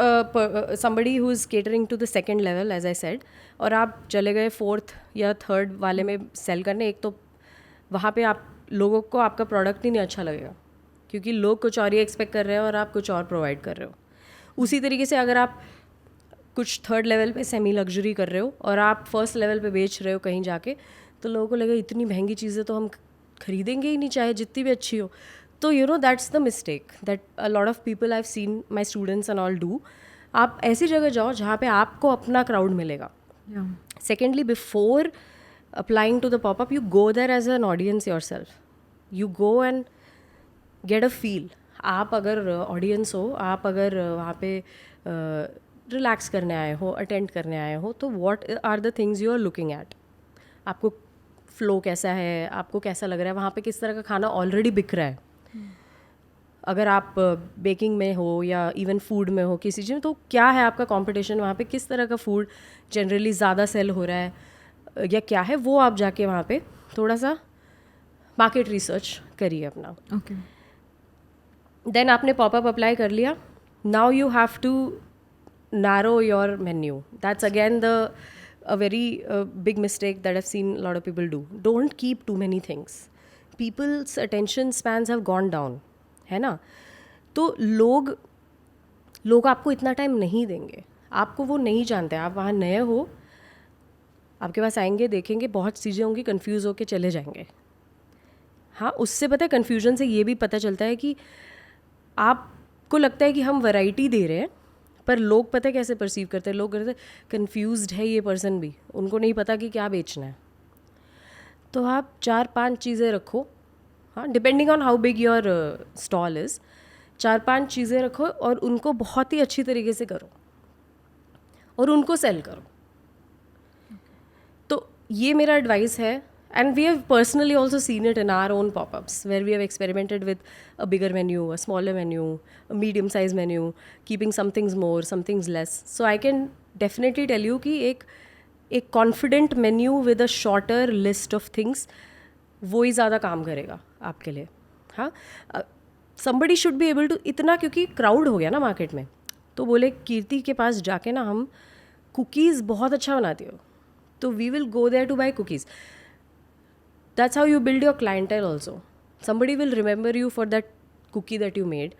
somebody who is catering to the second level as I said, और आप चले गए 4th या 3rd वाले में सेल करने, एक तो वहाँ पे आप लोगों को आपका प्रोडक्ट ही नहीं अच्छा लगेगा क्योंकि लोग कुछ और ही एक्सपेक्ट कर रहे हो और आप कुछ और प्रोवाइड कर रहे हो. उसी तरीके से अगर आप कुछ 3rd लेवल पे सेमी लग्जरी कर रहे हो और आप 1st लेवल पे बेच रहे हो कहीं जाके, तो लोगों को लगेगा इतनी महंगी चीज़ें तो हम खरीदेंगे ही नहीं चाहे जितनी भी अच्छी हो. तो you know that's the mistake that a lot of people I have seen my students and all do. आप ऐसी जगह जाओ जहाँ पे आपको अपना क्राउड मिलेगा. Secondly, before applying to the popup, you go there as an audience yourself. You go and get a feel. आप अगर ऑडियंस हो, आप अगर वहाँ पे रिलैक्स करने आए हो, अटेंड करने आए हो, तो what are the things you are looking at. आपको फ्लो कैसा है, आपको कैसा लग रहा है, वहाँ पे किस तरह का खाना ऑलरेडी बिक रहा है. अगर आप बेकिंग में हो या इवन फूड में हो किसी चीज़ में, तो क्या है आपका कंपटीशन वहाँ पे, किस तरह का फूड जनरली ज़्यादा सेल हो रहा है या क्या है, वो आप जाके वहाँ पे थोड़ा सा मार्केट रिसर्च करिए अपना. ओके. देन आपने पॉपअप अप्लाई कर लिया. Now you have to narrow your menu. That's again a very big mistake that I've seen a lot of people do. Don't keep too many things. People's attention spans have gone down, है ना. तो लोग आपको इतना time नहीं देंगे, आपको वो नहीं जानते. आप वहाँ नए हो, आपके पास आएंगे, देखेंगे, बहुत चीज़ें होंगी, कंफ्यूज होके चले जाएंगे. हाँ, उससे पता है कन्फ्यूजन से ये भी पता चलता है कि आपको लगता है कि हम वैरायटी दे रहे हैं, पर लोग पता है कैसे परसीव करते हैं. लोग करते हैं कन्फ्यूज्ड है ये पर्सन भी, उनको नहीं पता कि क्या बेचना है. तो आप 4-5 चीज़ें रखो. हाँ, depending on how big your stall is, 4-5 चीज़ें रखो और उनको बहुत ही अच्छी तरीके से करो और उनको सेल करो. तो ये मेरा एडवाइस है. And we have personally also seen it in our own pop-ups where we have experimented with a bigger menu, a smaller menu, a medium-sized menu, keeping some things more, some things less. So I can definitely tell you कि एक confident menu with a shorter list of things वो ही ज़्यादा काम करेगा आपके लिए. हाँ, somebody should be able to इतना, क्योंकि crowd हो गया ना मार्केट में, तो बोले कीर्ति के पास जाके ना हम कुकीज़ बहुत अच्छा बनाती हो, तो we will go there to buy cookies. That's how you build your clientele also. Somebody will remember you for that cookie that you made.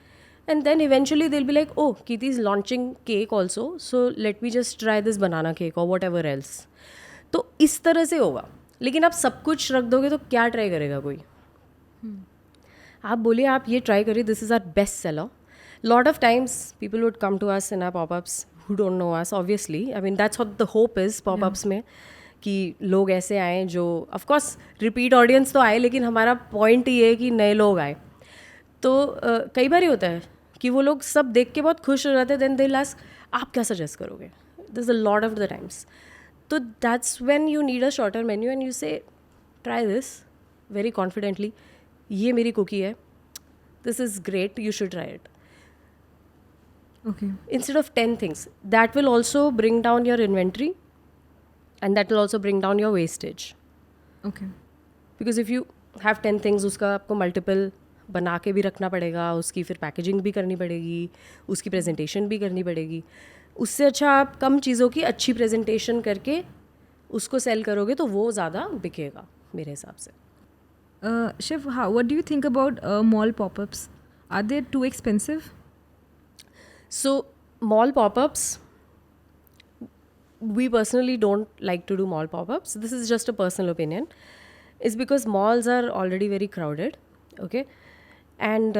And then eventually they'll be like, oh, Kirti is launching cake also, so let me just try this banana cake or whatever else. तो इस तरह से होगा. लेकिन आप सब कुछ रख दोगे तो क्या ट्राई करेगा कोई. आप बोलिए आप ये ट्राई करिए, this is our best seller. Lot of times people would come to us in our popups who don't know us. Obviously, I mean that's what the hope is popups में, कि लोग ऐसे आए जो ऑफकोर्स रिपीट ऑडियंस तो आए, लेकिन हमारा पॉइंट ये है कि नए लोग आए. तो कई बार ही होता है कि वो लोग सब देख के बहुत खुश हो जाते हैं, देन दे लास्ट आप क्या सजेस्ट करोगे. This a lot of the times. तो that's when you need a shorter menu and you say try this very confidently. ये मेरी कुकी है, this is great, you should try it. Okay. Instead of 10 things, that will also bring down your inventory. And that will also bring down your wastage. Okay. Because if you have 10 things, उसका आपको multiple बना के भी रखना पड़ेगा, उसकी फिर packaging भी करनी पड़ेगी, उसकी प्रेजेंटेशन भी करनी पड़ेगी. उससे अच्छा आप कम चीज़ों की अच्छी प्रेजेंटेशन करके उसको सेल करोगे तो वो ज़्यादा बिकेगा मेरे हिसाब से. Chef, what do you think about mall pop-ups? Are they too expensive? So mall pop-ups, we personally don't like to do mall pop-ups. This is just a personal opinion. It's because malls are already very crowded, okay? And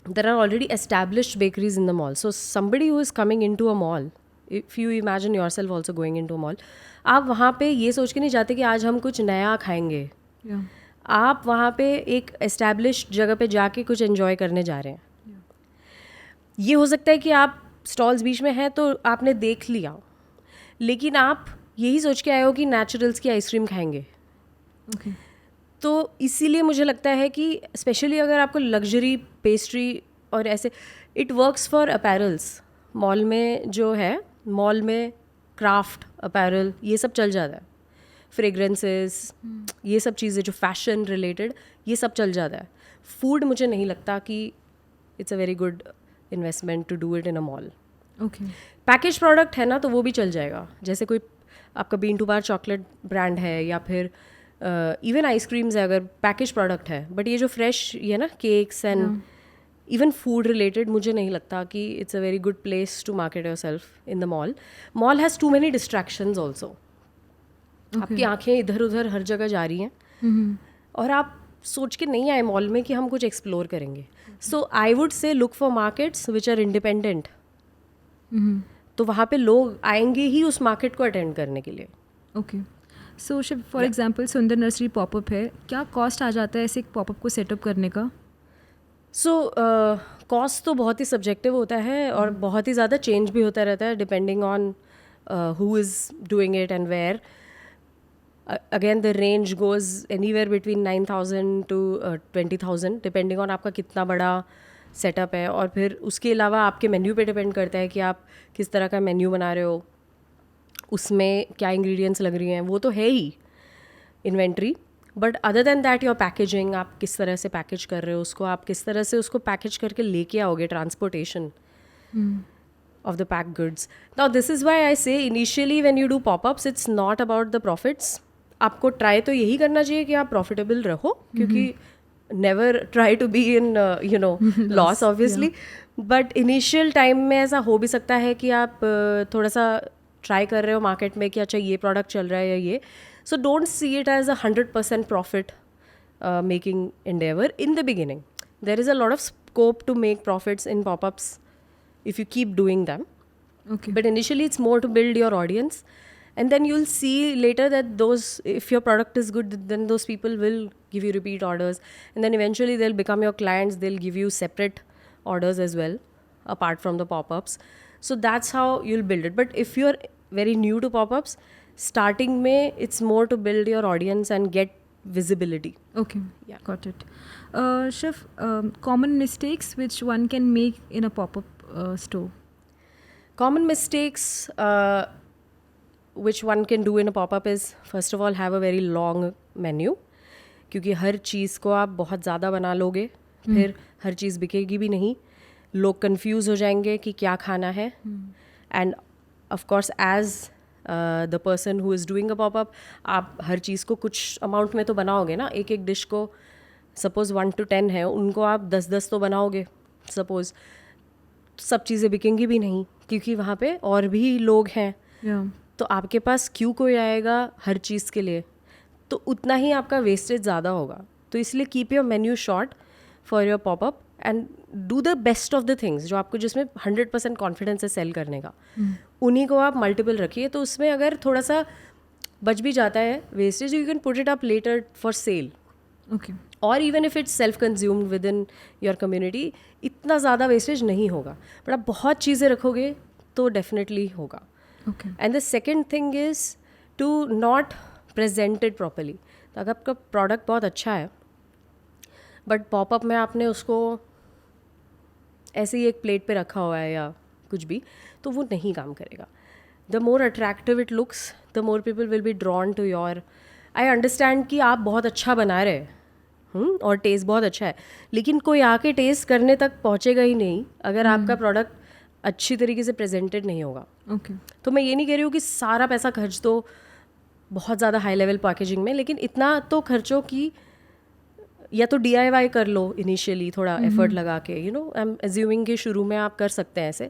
there are already established bakeries in the mall. So somebody who is coming into a mall, if you imagine yourself also going into a mall, आप वहाँ पे ये सोच के नहीं जाते कि आज हम कुछ नया खाएंगे. Yeah. आप वहाँ पे एक established जगह पे जाके कुछ enjoy करने जा रहे हैं. ये हो सकता है कि आप स्टॉल्स बीच में हैं तो आपने देख लिया, लेकिन आप यही सोच के आए हो कि नेचुरल्स की आइसक्रीम खाएंगे. Okay. तो इसीलिए मुझे लगता है कि स्पेशली अगर आपको लग्जरी पेस्ट्री और ऐसे, it works for apparels. Mall में जो है, मॉल में क्राफ्ट अपैरल ये सब चल जाता है, फ्रेग्रेंसेस, ये सब चीज़ें जो फैशन रिलेटेड, ये सब चल जाता है. फूड मुझे नहीं लगता कि it's a very good investment to do it in a mall. Okay. Package product है ना, तो वो भी चल जाएगा. जैसे कोई आपका bean to bar chocolate brand है या फिर इवन आइसक्रीम्स है, अगर पैकेज प्रोडक्ट है. बट ये जो फ्रेश ये ना cakes and even food related, मुझे नहीं लगता कि it's a very good place to market yourself in the mall. Mall has too many distractions also. आपकी आंखें इधर उधर हर जगह जा रही हैं और आप सोच के नहीं आए मॉल में कि हम कुछ एक्सप्लोर करेंगे. So I would say look for markets which are independent. तो वहाँ पे लोग आएंगे ही उस मार्केट को अटेंड करने के लिए. ओके. सो फॉर एग्जांपल सुंदर नर्सरी पॉपअप है, क्या कॉस्ट आ जाता है ऐसे एक पॉपअप को सेटअप करने का? सो कॉस्ट तो बहुत ही सब्जेक्टिव होता है और बहुत ही ज़्यादा चेंज भी होता रहता है depending on who is doing it and where. Again the range goes anywhere between 9,000 to 20,000 depending on आपका कितना बड़ा सेटअप है. और फिर उसके अलावा आपके मेन्यू पे डिपेंड करता है कि आप किस तरह का मेन्यू बना रहे हो, उसमें क्या इंग्रेडिएंट्स लग रही हैं, वो तो है ही inventory. But other than that your packaging, आप किस तरह से पैकेज कर रहे हो उसको, आप किस तरह से उसको पैकेज करके लेके आओगे, transportation of the packed goods. Now this is why I say initially when you do pop-ups it's not about the profits. आपको ट्राई तो यही करना चाहिए कि आप प्रॉफिटेबल रहो, क्योंकि never try to be in you know loss obviously. But initial time में ऐसा हो भी सकता है कि आप थोड़ा सा ट्राई कर रहे हो मार्केट में कि अच्छा ये प्रोडक्ट चल रहा है या ये. So don't see it as 100% profit making endeavor in the beginning. There is a lot of scope to make profits in pop-ups if you keep doing them. Okay. But initially it's more to build your audience, and then you'll see later that those, if your product is good, then those people will give you repeat orders, and then eventually they'll become your clients. They'll give you separate orders as well apart from the pop-ups. So that's how you'll build it. But if you're very new to pop-ups, starting mein it's more to build your audience and get visibility. Okay. Yeah. Got it. Chef, common mistakes which one can make in a pop-up store. Common mistakes which one can do in a pop-up is, first of all, have a very long menu, क्योंकि हर चीज़ को आप बहुत ज़्यादा बना लोगे फिर हर चीज़ बिकेगी भी नहीं, लोग कंफ्यूज हो जाएंगे कि क्या खाना है. And of course as the person who is doing a popup, आप हर चीज़ को कुछ अमाउंट में तो बनाओगे ना. एक एक डिश को सपोज़ 1 to 10 है, उनको आप 10-10 तो बनाओगे सपोज़. सब चीज़ें बिकेंगी भी नहीं क्योंकि वहाँ पे और भी लोग हैं. Yeah. तो आपके पास क्यों कोई आएगा हर चीज़ के लिए, तो उतना ही आपका वेस्टेज ज़्यादा होगा. तो इसलिए keep your menu short for your popup and do the best of the things जो आपको, जिसमें 100% कॉन्फिडेंस है सेल करने का. उन्हीं को आप मल्टीपल रखिए. तो उसमें अगर थोड़ा सा बच भी जाता है wastage, you can put it up later for sale. Okay. और even if it's self consumed with in your community, इतना ज़्यादा वेस्टेज नहीं होगा. बट आप बहुत चीज़ें रखोगे तो डेफिनेटली होगा. Okay. And the second thing is to not present it properly. तो अगर आपका प्रोडक्ट बहुत अच्छा है बट पॉपअप में आपने उसको ऐसे ही एक प्लेट पे रखा हुआ है या कुछ भी, तो वो नहीं काम करेगा. The more attractive it looks, the more people will be drawn to your. I understand कि आप बहुत अच्छा बना रहे हैं और टेस्ट बहुत अच्छा है, लेकिन कोई आके टेस्ट करने तक पहुँचेगा ही नहीं अगर आपका प्रोडक्ट अच्छी तरीके से प्रेजेंटेड नहीं होगा. Okay. तो मैं ये नहीं कह रही हूँ कि सारा पैसा खर्च दो बहुत ज़्यादा हाई लेवल पैकेजिंग में, लेकिन इतना तो खर्चो कि या तो DIY कर लो इनिशियली थोड़ा एफर्ट लगा के. You know, I am assuming कि शुरू में आप कर सकते हैं ऐसे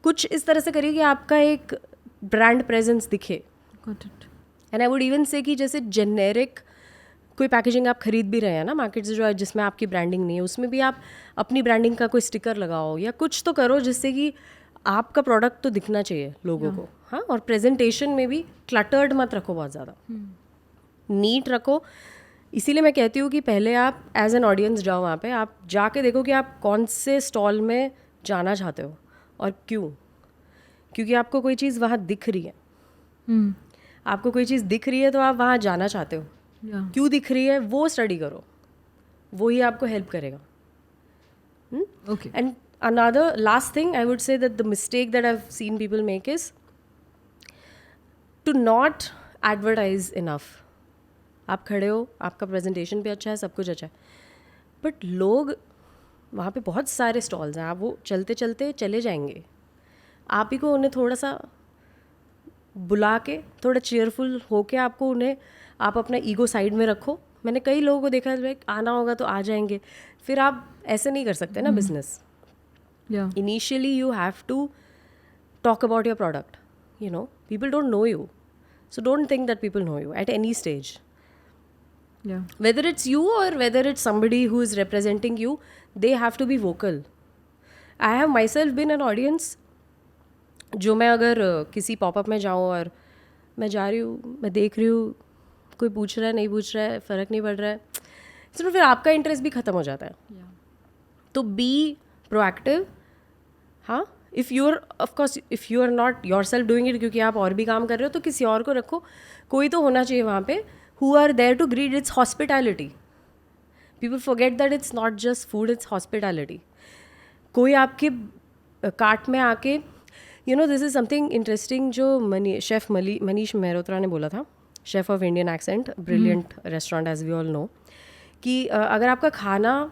कुछ इस तरह से करिए कि आपका एक ब्रांड प्रेजेंस दिखे. Got it. And I would even से कि जैसे जेनेरिक कोई पैकेजिंग आप खरीद भी रहे हैं ना मार्केट से, जो है जिसमें आपकी ब्रांडिंग नहीं है, उसमें भी आप अपनी ब्रांडिंग का कोई स्टिकर लगाओ या कुछ तो करो जिससे कि आपका प्रोडक्ट तो दिखना चाहिए लोगों को. हाँ, और प्रेजेंटेशन में भी क्लटर्ड मत रखो, बहुत ज़्यादा नीट रखो. इसीलिए मैं कहती हूँ कि पहले आप एज एन ऑडियंस जाओ वहाँ पे, आप जाके देखो कि आप कौन से स्टॉल में जाना चाहते हो और क्यों. क्योंकि आपको कोई चीज़ वहाँ दिख रही है, आपको कोई चीज़ दिख रही है तो आप वहाँ जाना चाहते हो. Yeah. क्यों दिख रही है वो स्टडी करो, वो ही आपको हेल्प करेगा. Okay. And another last thing I would say that the mistake that I've seen people make is to not advertise enough. आप खड़े हो, आपका प्रेजेंटेशन भी अच्छा है, सब कुछ अच्छा है, बट लोग वहाँ पे बहुत सारे स्टॉल्स हैं, आप वो चलते चलते चले जाएंगे. आप ही को उन्हें थोड़ा सा बुला के, थोड़ा चेयरफुल होके आपको उन्हें, आप अपना ईगो साइड में रखो. मैंने कई लोगों को देखा है, आना होगा तो आ जाएंगे. फिर आप ऐसे नहीं कर सकते ना business. Yeah. Initially you have to talk about your product. You know, people don't know you, so don't think that people know you at any stage. Yeah. Whether it's you or whether it's somebody who is representing you, they have to be vocal. I have myself been an audience. जो मैं अगर किसी popup में जाऊँ और मैं जा रही हूँ, मैं देख रही हूँ, कोई पूछ रहा है नहीं पूछ रहा है, फ़र्क नहीं पड़ रहा है, तो फिर आपका इंटरेस्ट भी ख़त्म हो जाता है. Yeah. तो बी प्रोएक्टिव, हाँ, if you are of course if you are not yourself doing it, क्योंकि आप और भी काम कर रहे हो, तो किसी और को रखो, कोई तो होना चाहिए वहाँ पे who are there to greet. It's hospitality. People forget that it's not just food, it's hospitality. कोई आपके कार्ट में आके, you know, this is something interesting जो शेफ़ मनीष मेहरोत्रा ने बोला था, chef of Indian Accent, brilliant restaurant as we all know, कि अगर आपका खाना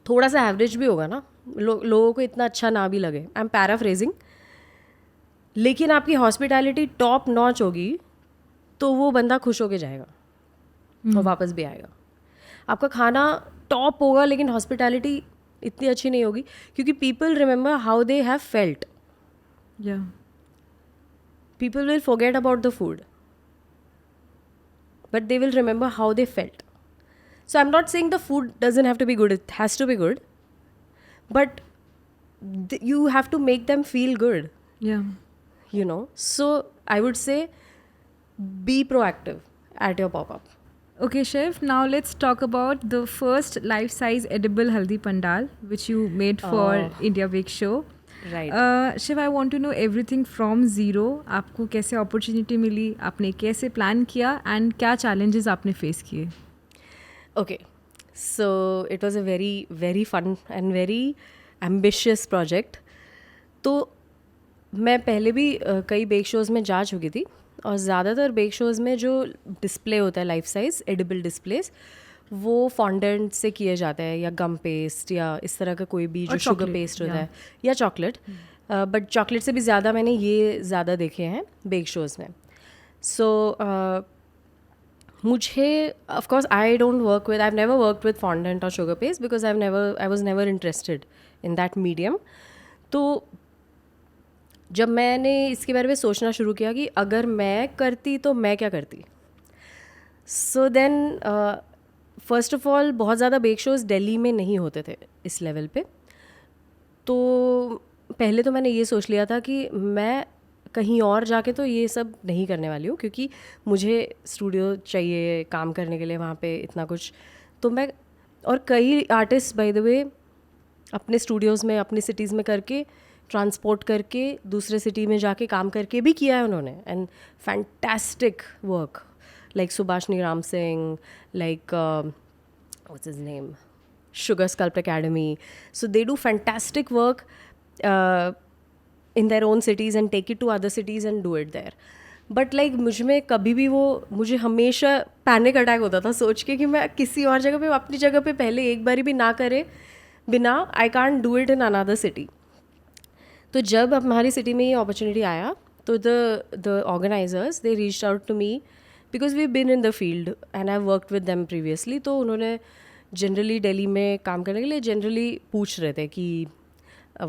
थोड़ा सा एवरेज भी होगा ना, लोगों को इतना अच्छा ना भी लगे, आई एम पैराफ्रेजिंग, लेकिन आपकी हॉस्पिटैलिटी टॉप नॉच होगी, तो वो बंदा खुश होके जाएगा और वापस भी आएगा. आपका खाना टॉप होगा लेकिन हॉस्पिटैलिटी इतनी अच्छी नहीं होगी, क्योंकि people remember how they have felt. Yeah. People will forget about the food, but they will remember how they felt. So I'm not saying the food doesn't have to be good, it has to be good, but you have to make them feel good, Yeah. you know. So I would say be proactive at your pop-up. Okay, chef, now let's talk about the first life-size edible haldi pandal which you made for India Bake Show. Right. Chef, I want to know everything from zero. आपको कैसे opportunity मिली, आपने कैसे plan किया and क्या challenges आपने face किए? Okay, so it was a very, very fun and very ambitious project. तो मैं पहले भी कई बेक शोज़ में जा चुकी थी, और ज़्यादातर बेक शोज़ में जो डिस्प्ले होता है लाइफ साइज एडिबल डिस्प्लेस, वो फॉन्डेंट से किए जाते हैं, या गम पेस्ट या इस तरह का कोई भी जो शुगर पेस्ट होता है, या चॉकलेट. बट चॉकलेट से भी ज़्यादा मैंने ये ज़्यादा देखे हैं बेक शोज़ में. सो मुझे of course I don't work with, I have never worked with fondant और sugar paste because I was never interested in that medium. तो जब मैंने इसके बारे में सोचना शुरू किया कि अगर मैं करती तो मैं क्या करती, so then first of all बहुत ज़्यादा बेक शोज़ दिल्ली में नहीं होते थे इस लेवल पे. तो पहले तो मैंने ये सोच लिया था कि मैं कहीं और जाके तो ये सब नहीं करने वाली हूँ, क्योंकि मुझे स्टूडियो चाहिए काम करने के लिए वहाँ पे इतना कुछ. तो मैं, और कई आर्टिस्ट बाय द वे अपने स्टूडियोज़ में अपनी सिटीज़ में करके ट्रांसपोर्ट करके दूसरे सिटी में जाके काम करके भी किया है उन्होंने, and fantastic work, like Subhashini Ram Singh, like what's his name, sugar sculpt academy. So they do fantastic work in their own cities and take it to other cities and do it there. But like मुझ में कभी भी वो, मुझे हमेशा panic attack होता था सोच के कि मैं किसी और जगह पे, अपनी जगह पे पहले एक बारी भी ना करे बिना, I can't do it in another city. तो जब हमारी सिटी में ये अपॉर्चुनिटी आया, तो the organizers they reached out to me because we been in the field and I worked with them previously. तो उन्होंने जनरली दिल्ली में काम करने के लिए जनरली पूछ रहे थे कि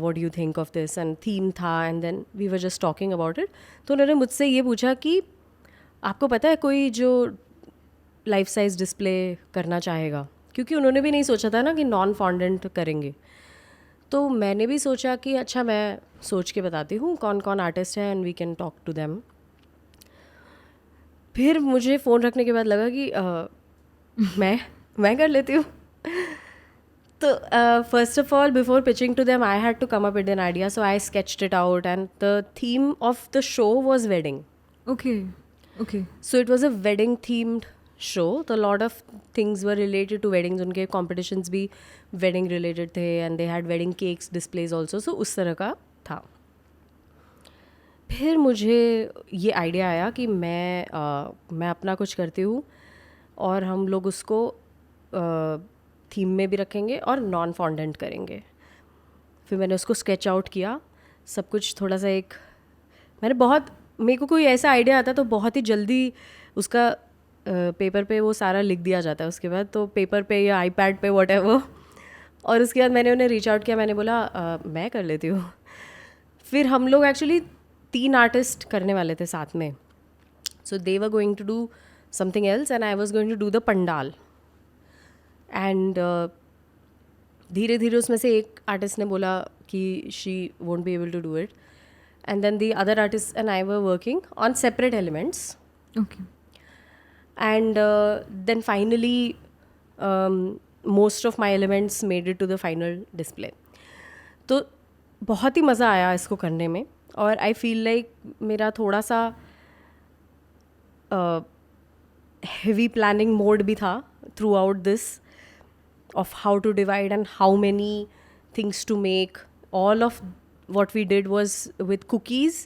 what do you think of this, and theme था, and then we were just talking about it. तो उन्होंने मुझसे ये पूछा कि आपको पता है कोई जो लाइफ साइज डिस्प्ले करना चाहेगा, क्योंकि उन्होंने भी नहीं सोचा था ना कि नॉन फॉन्डेंट करेंगे. तो मैंने भी सोचा कि अच्छा मैं सोच के बताती हूँ कौन कौन आर्टिस्ट है and we can talk to them. फिर मुझे फ़ोन रखने के बाद लगा कि मैं कर लेती हूँ. So first of all, before pitching to them, I had to come up with an idea. So I sketched it out, and the theme of the show was wedding. Okay. So it was a wedding themed show. So a lot of things were related to weddings. उनके competitions भी wedding related थे, and they had wedding cakes displays also. So उस तरह का था. फिर मुझे ये आइडिया आया कि मैं अपना कुछ करती हूँ और हम लोग उसको थीम में भी रखेंगे और नॉन फॉन्डेंट करेंगे. फिर मैंने उसको स्केच आउट किया, सब कुछ थोड़ा सा मेरे को कोई ऐसा आइडिया आता तो बहुत ही जल्दी उसका पेपर पे वो सारा लिख दिया जाता है उसके बाद, तो पेपर पे या आईपैड पे व्हाटएवर. और उसके बाद मैंने उन्हें रीच आउट किया, मैंने बोला मैं कर लेती हूँ. फिर हम लोग एक्चुअली 3 आर्टिस्ट करने वाले थे साथ में. So they were going to do something else and I was going to do the pandal. एंड धीरे धीरे उसमें से एक आर्टिस्ट ने बोला कि she won't be able to do it, and then the other artist and I were working on separate elements. Okay. And then finally most of my elements made it to the final display. तो बहुत ही मज़ा आया इसको करने में, और आई feel like मेरा थोड़ा सा हेवी प्लानिंग मोड भी था through out this, of how to divide and how many things to make. All of what we did was with cookies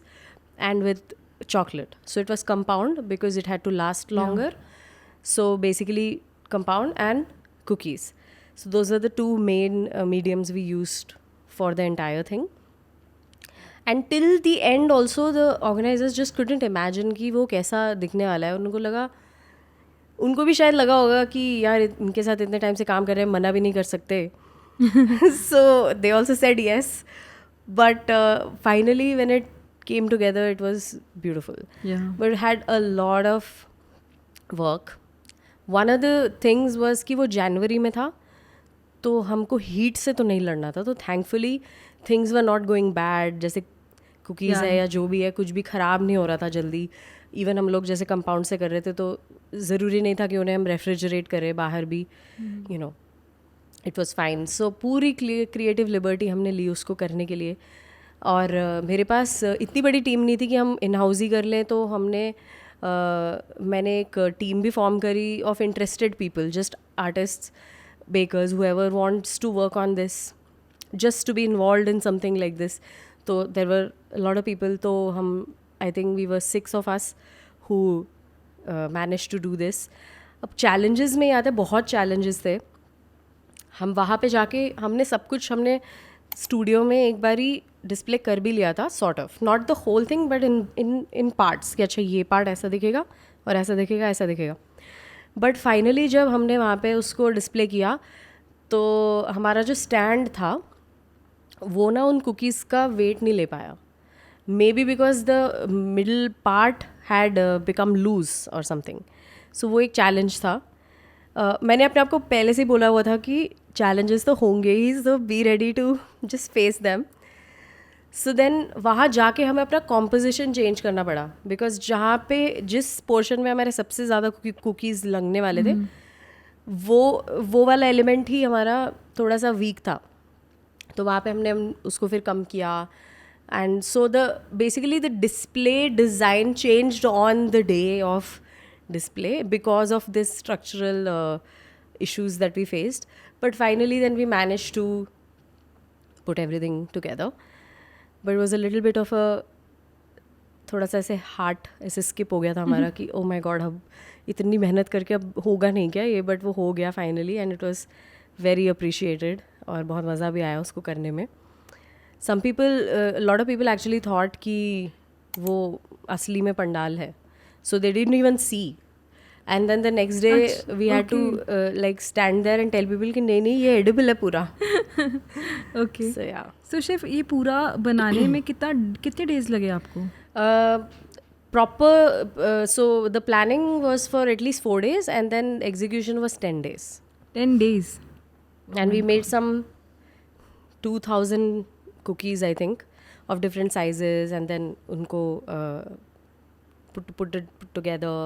and with chocolate. So it was compound because it had to last longer. So basically compound and cookies. So those are the two main mediums we used for the entire thing. And till the end also the organizers just couldn't imagine कि वो कैसा दिखने वाला है. उनको लगा, उनको भी शायद लगा होगा कि यार इनके साथ इतने टाइम से काम कर रहे हैं, मना भी नहीं कर सकते. So they also said yes, but finally when it came together it was beautiful, but it had a lot of work. One of the things was कि वो जनवरी में था, तो हमको हीट से तो नहीं लड़ना था, तो thankfully things were not going bad. जैसे कुकीज़ है या जो भी है, कुछ भी ख़राब नहीं हो रहा था जल्दी. इवन हम लोग जैसे कंपाउंड से कर रहे थे, तो ज़रूरी नहीं था कि उन्हें हम रेफ्रिजरेट करें बाहर भी, you know, it was fine. So पूरी क्रिएटिव लिबर्टी हमने ली उसको करने के लिए. और मेरे पास इतनी बड़ी टीम नहीं थी कि हम इन हाउस ही कर लें, तो हमने मैंने एक टीम भी फॉर्म करी of interested people, just artists, bakers, whoever wants to work on this, just to be involved in something like this. So there were a lot of people, so I think we were 6 of us who managed to do this. अब challenges में याद है, बहुत challenges थे. हम वहाँ पे जाके हमने सब कुछ, हमने स्टूडियो में एक बारी डिस्प्ले कर भी लिया था, sort of, not the whole thing but in parts, कि अच्छा ये पार्ट ऐसा दिखेगा और ऐसा दिखेगा, ऐसा दिखेगा. बट फाइनली जब हमने वहाँ पे उसको डिस्प्ले किया, तो हमारा जो स्टैंड था वो ना उन कुकीज़ का वेट नहीं ले पाया. Maybe because the middle part had become loose और समथिंग. सो वो एक चैलेंज था. मैंने अपने आप को पहले से ही बोला हुआ था कि चैलेंजेस तो होंगे ही, so be ready to just face them. So then वहाँ जाके हमें अपना कॉम्पोजिशन चेंज करना पड़ा, बिकॉज जहाँ पे जिस पोर्शन में हमारे सबसे ज़्यादा कुकीज़ लगने वाले थे, वो वाला एलिमेंट ही हमारा थोड़ा सा वीक था. तो वहाँ पे हमने उसको फिर कम किया. And so the basically the display design changed on the day of display because of this structural issues that we faced. But finally then we managed to put everything together. But it was a little bit of a, थोड़ा सा ऐसे heart ऐसे skip हो गया था हमारा कि oh my God, अब इतनी मेहनत करके अब होगा नहीं क्या ये, बट वो हो गया finally. And it was very appreciated और बहुत मज़ा भी आया उसको करने में. Some people, lot of people actually thought कि वो असली में पंडाल है, so they didn't even see. And then the next day we had to like stand there and tell people कि नहीं ये एडिबल है पूरा. ओके. सो या, सो शेफ, ये पूरा बनाने में कितने डेज लगे आपको? Proper, so the planning was for at least 4 days and then execution was 10 days. 10 days. And we made some 2000 cookies, I think, of different sizes, and then unko put together.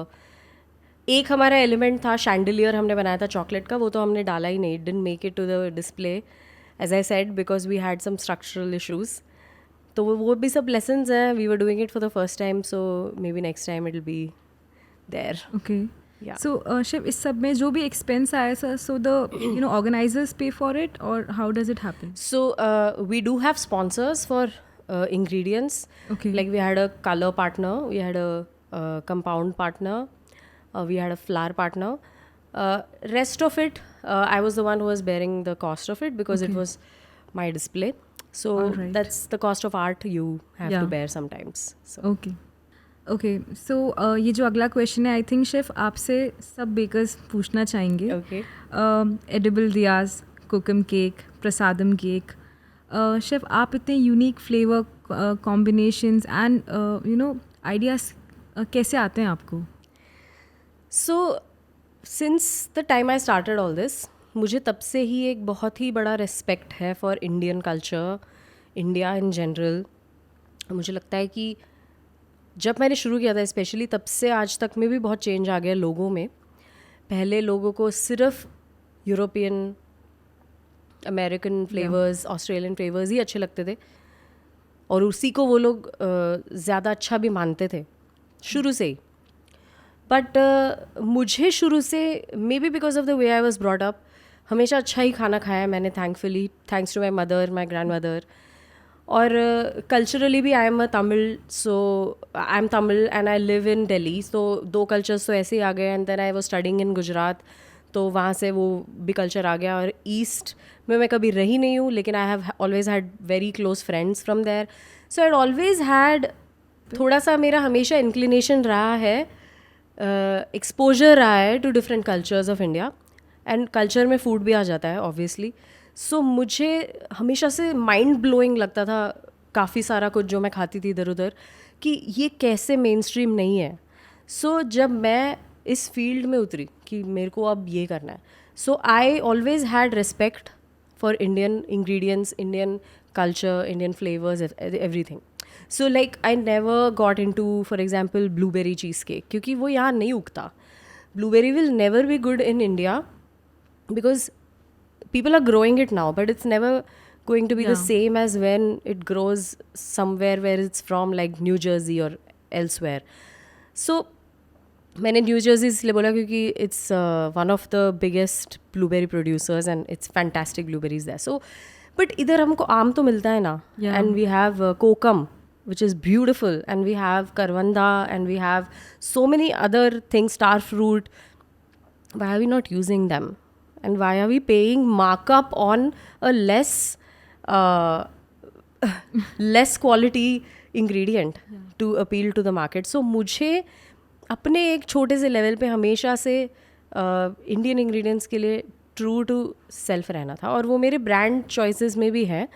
एक हमारा element था chandelier, हमने बनाया था chocolate का, वो तो हमने डाला ही नहीं. It didn't make it to the display as I said because we had some structural issues. तो वो भी सब लेसन्स हैं. We were doing it for the first time, so maybe next time it will be there. Okay. Yeah. So chef, इस सब में जो भी एक्सपेंस आया sir, so the organizers pay for it, और how does it happen? So we do have sponsors for ingredients. Okay. Like we had a color partner, we had a compound partner, we had a flour partner. Rest of it, I was the one who was bearing the cost of it because it was my display. So Alright. that's the cost of art you have Yeah. to bear sometimes. So okay. Okay. So ये जो अगला question है, I think chef आपसे सब bakers पूछना चाहेंगे. okay. Edible Diya's, कोकम cake, प्रसादम cake. Chef, आप इतने unique flavour combinations and ideas कैसे आते हैं आपको? So since the time I started all this, मुझे तब से ही एक बहुत ही बड़ा रिस्पेक्ट है for Indian culture, India in general. मुझे लगता है कि जब मैंने शुरू किया था स्पेशली, तब से आज तक में भी बहुत चेंज आ गया लोगों में. पहले लोगों को सिर्फ European, American flavours, Australian flavours ही अच्छे लगते थे. और उसी को वो लोग ज़्यादा अच्छा भी मानते थे शुरू से ही. बट मुझे शुरू से maybe because of the way I was brought up हमेशा अच्छा ही खाना खाया है मैंने, thankfully, thanks to my mother, my grandmother. और कल्चरली भी I am a Tamil, so I am Tamil and I live in Delhi, so 2 cultures तो ऐसे ही आ गए. And then I was studying in Gujarat, तो वहाँ से वो भी कल्चर आ गया. और ईस्ट में मैं कभी रही नहीं हूँ, लेकिन I have always had very close friends from there. So I always had थोड़ा सा, मेरा हमेशा इंक्लिनेशन रहा है, एक्सपोजर रहा है to different cultures of India. And culture में फूड भी आ जाता है ऑब्वियसली. सो मुझे हमेशा से माइंड ब्लोइंग लगता था काफ़ी सारा कुछ जो मैं खाती थी इधर उधर, कि ये कैसे मेन स्ट्रीम नहीं है. सो जब मैं इस फील्ड में उतरी कि मेरे को अब ये करना है, so I always had respect for Indian ingredients, Indian culture, Indian flavours, everything. So like I never got into for example blueberry cheesecake, क्योंकि वो यहाँ नहीं उगता. Blueberry will never be good in India because people are growing it now, but it's never going to be the same as when it grows somewhere where it's from, like New Jersey or elsewhere. So मैंने new Jersey इसलिए बोला क्योंकि it's one of the biggest blueberry producers and it's fantastic blueberries there. So but इधर हमको आम तो मिलता है ना, and we have kokum which is beautiful, and we have karvanda, and we have so many other things, star fruit. Why are we not using them? And why are we paying markup on a less quality ingredient to appeal to the market? So मुझे अपने एक छोटे से level पे हमेशा से Indian ingredients के लिए ट्रू टू सेल्फ रहना था. और वो मेरे ब्रांड चॉइसेस में भी है.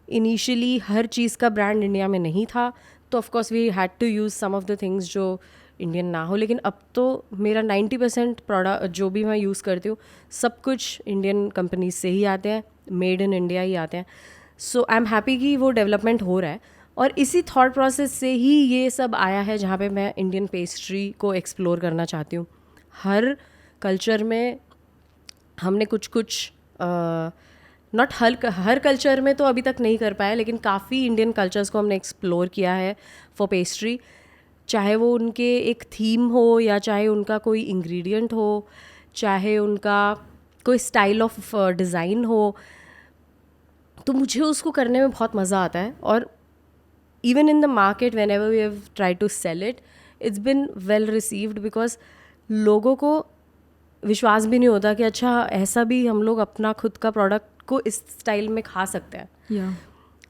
इनिशियली हर चीज़ का ब्रांड इंडिया में नहीं था, तो of course we had to use some of the things जो इंडियन ना हो. लेकिन अब तो मेरा 90% प्रोडक्ट जो भी मैं यूज़ करती हूँ सब कुछ इंडियन कंपनीज से ही आते हैं, मेड इन इंडिया ही आते हैं. सो आई एम हैप्पी कि वो डेवलपमेंट हो रहा है. और इसी थॉट प्रोसेस से ही ये सब आया है जहाँ पे मैं इंडियन पेस्ट्री को एक्सप्लोर करना चाहती हूँ. हर कल्चर में हमने कुछ नॉट हर कल्चर में तो अभी तक नहीं कर पाया, लेकिन काफ़ी इंडियन कल्चर्स को हमने एक्सप्लोर किया है फॉर पेस्ट्री. चाहे वो उनके एक थीम हो, या चाहे उनका कोई इंग्रेडिएंट हो, चाहे उनका कोई स्टाइल ऑफ डिज़ाइन हो, तो मुझे उसको करने में बहुत मज़ा आता है. और even in the market whenever we have try to sell it, it's been well received, because लोगों को विश्वास भी नहीं होता कि अच्छा ऐसा भी हम लोग अपना खुद का प्रोडक्ट को इस स्टाइल में खा सकते हैं.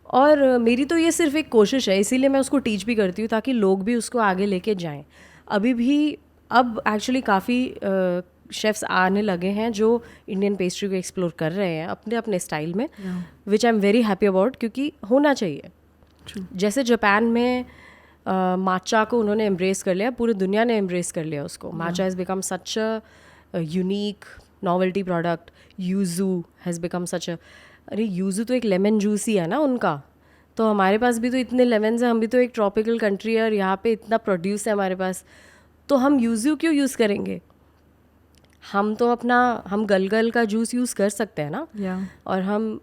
और मेरी तो ये सिर्फ एक कोशिश है, इसीलिए मैं उसको टीच भी करती हूँ ताकि लोग भी उसको आगे लेके जाएं. अभी भी अब एक्चुअली काफ़ी शेफ्स आने लगे हैं जो इंडियन पेस्ट्री को एक्सप्लोर कर रहे हैं अपने अपने स्टाइल में, which I am very happy about, क्योंकि होना चाहिए. जैसे जापान में माचा को उन्होंने एम्ब्रेस कर लिया, पूरी दुनिया ने एम्ब्रेस कर लिया उसको. Matcha has become such a unique novelty product. Yuzu has become such a, अरे यूजू तो एक लेमन जूस ही है ना उनका. तो हमारे पास भी तो इतने लेमन्स हैं, हम भी तो एक ट्रॉपिकल कंट्री है और यहाँ पे इतना प्रोड्यूस है हमारे पास, तो हम यूजू क्यों यूज़ करेंगे? हम तो हम गलगल का जूस यूज़ कर सकते हैं ना. और हम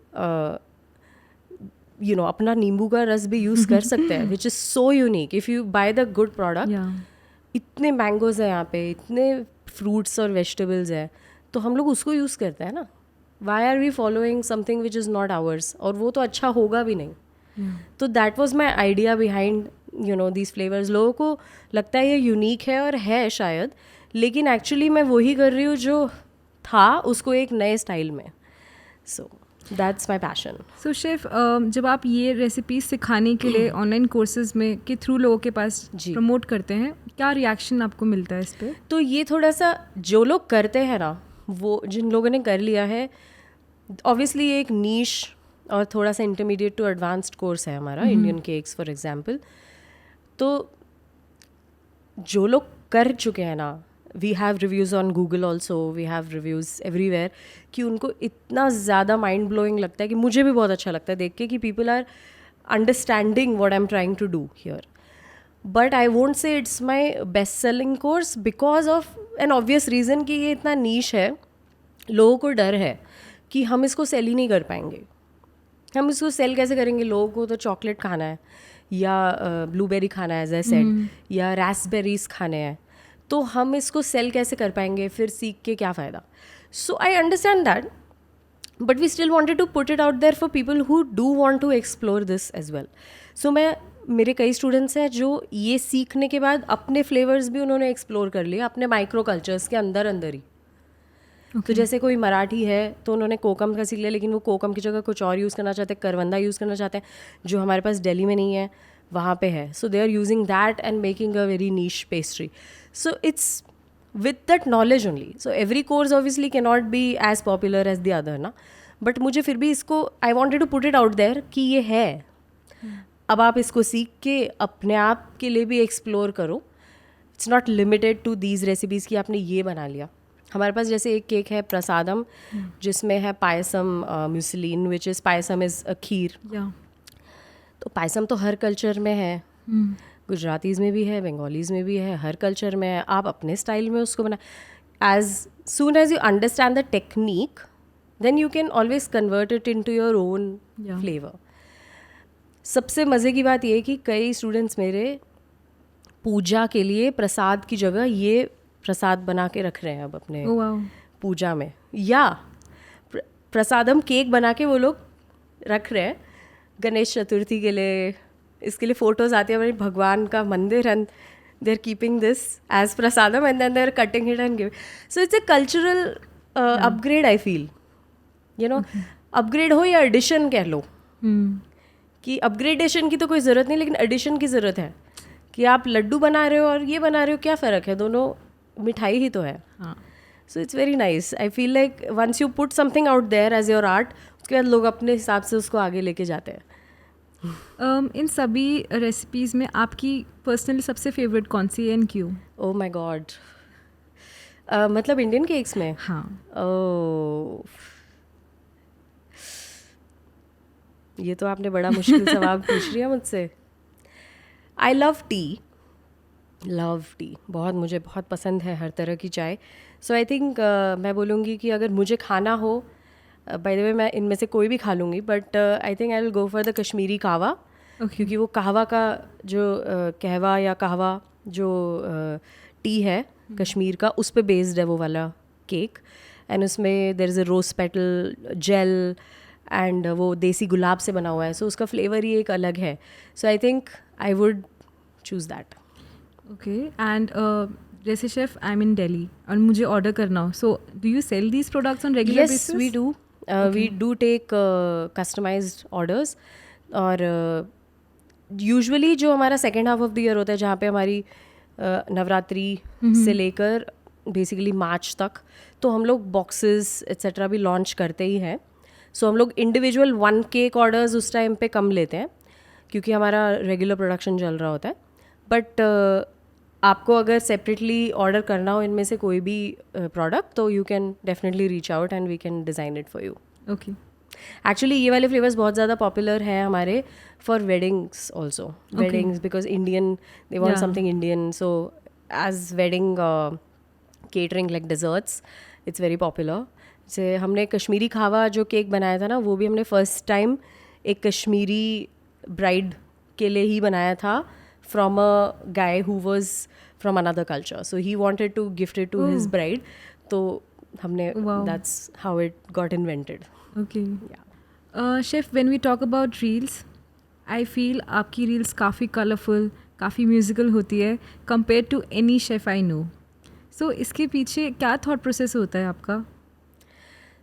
अपना नींबू का रस भी यूज़ कर सकते हैं, which is so unique if you by the good product. इतने मैंगोज हैं यहाँ पे, इतने फ्रूट्स और वेजिटेबल्स हैं, तो हम लोग उसको यूज़ करते हैं ना. Why are we following something which is not ours, और वो तो अच्छा होगा भी नहीं. तो that was my idea behind these flavours. लोगों को लगता है ये यूनिक है, और है शायद, लेकिन एक्चुअली मैं वही कर रही हूँ जो था, उसको एक नए स्टाइल में. So that's my passion. So chef, जब आप ये रेसिपीज सिखाने के लिए ऑनलाइन कोर्सेज में के थ्रू लोगों के पास प्रमोट करते हैं, क्या रिएक्शन आपको मिलता है इस पर? तो ये थोड़ा सा जो लोग करते हैं ना, वो जिन लोगों ने कर लिया है, ऑब्वियसली एक नीश और थोड़ा सा इंटरमीडिएट टू एडवांस्ड कोर्स है हमारा, इंडियन केक्स फॉर एग्जांपल. तो जो लोग कर चुके हैं ना, we have reviews on Google also, we have reviews everywhere, कि उनको इतना ज़्यादा माइंड ब्लोइंग लगता है कि मुझे भी बहुत अच्छा लगता है देख के कि people are understanding what I am trying to do here. But I won't say it's my best selling course because of an obvious reason कि ये इतना नीश है. लोगों को डर है कि हम इसको सेल ही नहीं कर पाएंगे. हम इसको सेल कैसे करेंगे? लोगों को तो चॉकलेट खाना है या ब्लूबेरी खाना है, एज आई सेड, या रास्पबेरीज खाने हैं, तो हम इसको सेल कैसे कर पाएंगे? फिर सीख के क्या फ़ायदा? So I understand that, but we still wanted to put it out there for people who do want to explore this as well. सो मेरे कई स्टूडेंट्स हैं जो ये सीखने के बाद अपने फ्लेवर्स भी उन्होंने एक्सप्लोर कर लिए अपने माइक्रो कल्चर्स के अंदर अंदर ही. तो जैसे कोई मराठी है तो उन्होंने कोकम का सीख लिया, लेकिन वो कोकम की जगह कुछ और यूज़ करना चाहते हैं, करवंदा यूज़ करना चाहते हैं, जो हमारे पास दिल्ली में नहीं है, वहाँ पे है. So they are using that and making a very niche pastry. So it's with that knowledge only. So every course obviously can not be as popular as the other ना, बट मुझे फिर भी इसको I wanted to put it out there कि ये है. अब आप इसको सीख के अपने आप के लिए भी एक्सप्लोर करो. It's not limited to these recipes कि आपने ये बना लिया. हमारे पास जैसे एक केक है प्रसादम, जिसमें है payasam mousseline, which is payasam is a kheer. तो पायसम तो हर कल्चर में है, गुजरातीज़ में भी है, बंगालीज़ में भी है, हर कल्चर में है. आप अपने स्टाइल में उसको बना. As soon as you understand the technique, then you can always convert it into your own flavour. सबसे मज़े की बात ये है कि कई स्टूडेंट्स मेरे पूजा के लिए प्रसाद की जगह ये प्रसाद बना के रख रहे हैं अब अपने पूजा में, या प्रसादम केक बना के वो लोग रख रहे हैं गणेश चतुर्थी के लिए. इसके लिए फ़ोटोज़ आती है, हमारे भगवान का मंदिर, and they are keeping this as prasadam and then they are cutting it and giving. So it's a cultural upgrade. I feel you know upgrade हो या एडिशन कह लो, कि अपग्रेडेशन की तो कोई ज़रूरत नहीं, लेकिन एडिशन की ज़रूरत है. कि आप लड्डू बना रहे हो और ये बना रहे हो, क्या फ़र्क है? दोनों मिठाई ही तो है. So it's very nice. I feel like once you put something out there as your art, उसके बाद लोग अपने हिसाब से उसको आगे लेके जाते हैं. इन सभी रेसिपीज़ में आपकी पर्सनली सबसे फेवरेट कौन सी है एंड क्यों? ओह माय गॉड, मतलब इंडियन केक्स में? हाँ. ये तो आपने बड़ा मुश्किल सवाल पूछ लिया मुझसे. I love T. मुझे बहुत पसंद है हर तरह की चाय. सो आई थिंक मैं बोलूँगी कि अगर मुझे खाना हो, बाय द वे मैं इनमें से कोई भी खा लूँगी, but I think I will go for the Kashmiri कहवा. क्योंकि वो कहवा का जो कहवा या कहवा जो टी है कश्मीर का, उस पे बेस्ड है वो वाला केक. एंड उसमें there is a rose petal gel and वो देसी गुलाब से बना हुआ है. सो उसका फ्लेवर ही एक अलग है. So I think I would choose that. Okay. And जैसे chef I am in Delhi और मुझे ऑर्डर करना हो, so do you sell these products on regular basis? Yes, we do. We do take customized orders. और usually जो हमारा second half of the year होता है, जहाँ पे हमारी नवरात्रि से लेकर बेसिकली मार्च तक, तो हम लोग बॉक्सेस एट्सेट्रा भी लॉन्च करते ही हैं. सो हम लोग इंडिविजुअल 1 केक ऑर्डर्स उस टाइम पे कम लेते हैं, क्योंकि हमारा रेगुलर प्रोडक्शन चल रहा होता है. बट आपको अगर सेपरेटली ऑर्डर करना हो इनमें से कोई भी प्रोडक्ट, तो you can definitely reach out and we can design it for you. Okay. Actually ये वाले फ्लेवर्स बहुत ज़्यादा पॉपुलर हैं हमारे for weddings also. Weddings because Indian, they want something Indian. So as wedding catering like desserts, it's very popular. जैसे हमने कश्मीरी खावा जो केक बनाया था ना, वो भी हमने फर्स्ट टाइम एक कश्मीरी ब्राइड के लिए ही बनाया था, from a guy who was from another culture. So he wanted to gift it to his bride. So हमने that's how it got invented. Okay. Yeah. Chef, when we talk about reels, I feel आपकी reels काफ़ी colourful, काफ़ी musical होती है compared to any chef I know. So इसके पीछे क्या thought process होता है आपका?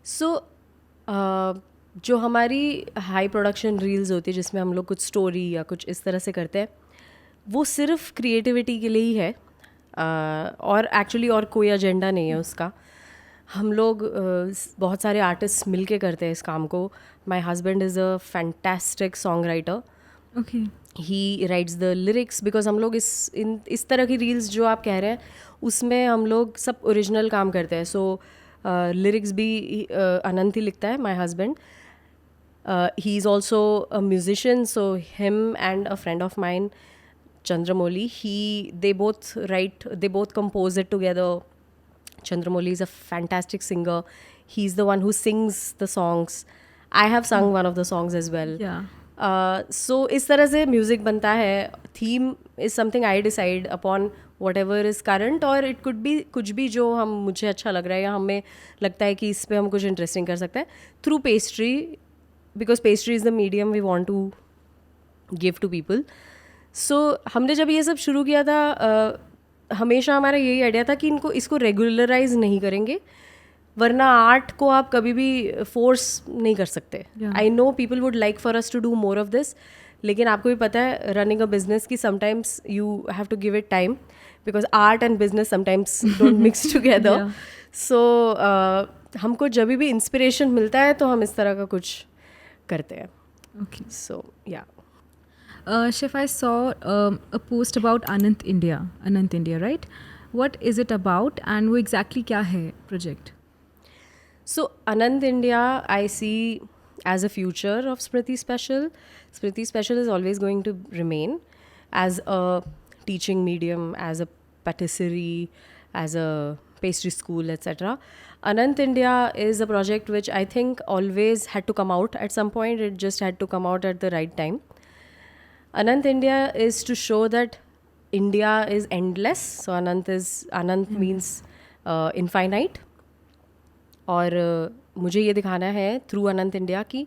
So जो हमारी हाई प्रोडक्शन रील्स होती है, जिसमें हम लोग कुछ स्टोरी या कुछ इस तरह से करते हैं, वो सिर्फ क्रिएटिविटी के लिए ही है. और एक्चुअली और कोई एजेंडा नहीं है उसका. हम लोग बहुत सारे आर्टिस्ट मिल के करते हैं इस काम को. My husband is a fantastic song writer. Okay. He rights the lyrics. Because हम लोग इस तरह की रील्स जो आप कह रहे हैं, उसमें हम लोग सब ओरिजिनल काम करते हैं. सो लिरिक्स भी अनंत ही लिखता है, my husband. He is also a musician. Saw him and a friend of mine, Chandramoli, they both compose it together. Chandramoli is a fantastic singer. He's the one who sings the songs. I have sung one of the songs as well. Yeah. So इस तरह से music बनता है. Theme is something I decide upon what ever is current, और it could be कुछ भी जो हम मुझे अच्छा लग रहा है या हमें लगता है कि इस पर हम कुछ इंटरेस्टिंग कर सकते हैं through pastry, because pastry is the medium we want to give to people. So हमने जब ये सब शुरू किया था, हमेशा हमारा यही आइडिया था कि इसको रेगुलराइज नहीं करेंगे, वरना आर्ट को आप कभी भी फोर्स नहीं कर सकते. I know people would like for us to do more of this, लेकिन आपको भी पता है रनिंग अ बिजनेस की sometimes you have to give it time, because art and business sometimes don't mix together. So हमको जब भी inspiration मिलता है तो हम इस तरह का कुछ करते हैं. Okay. सो या Chef, I saw a post about Anant India, right? What is it about, and वो exactly क्या है project? So Anant India, I see as a future of Smriti Special. Smriti Special is always going to remain as a teaching medium, as a patisserie, as a pastry school, etc. Anant India is a project which I think always had to come out at some point. It just had to come out at the right time. Anant India is to show that India is endless. So Anant means infinite. और मुझे ये दिखाना है through Anant India की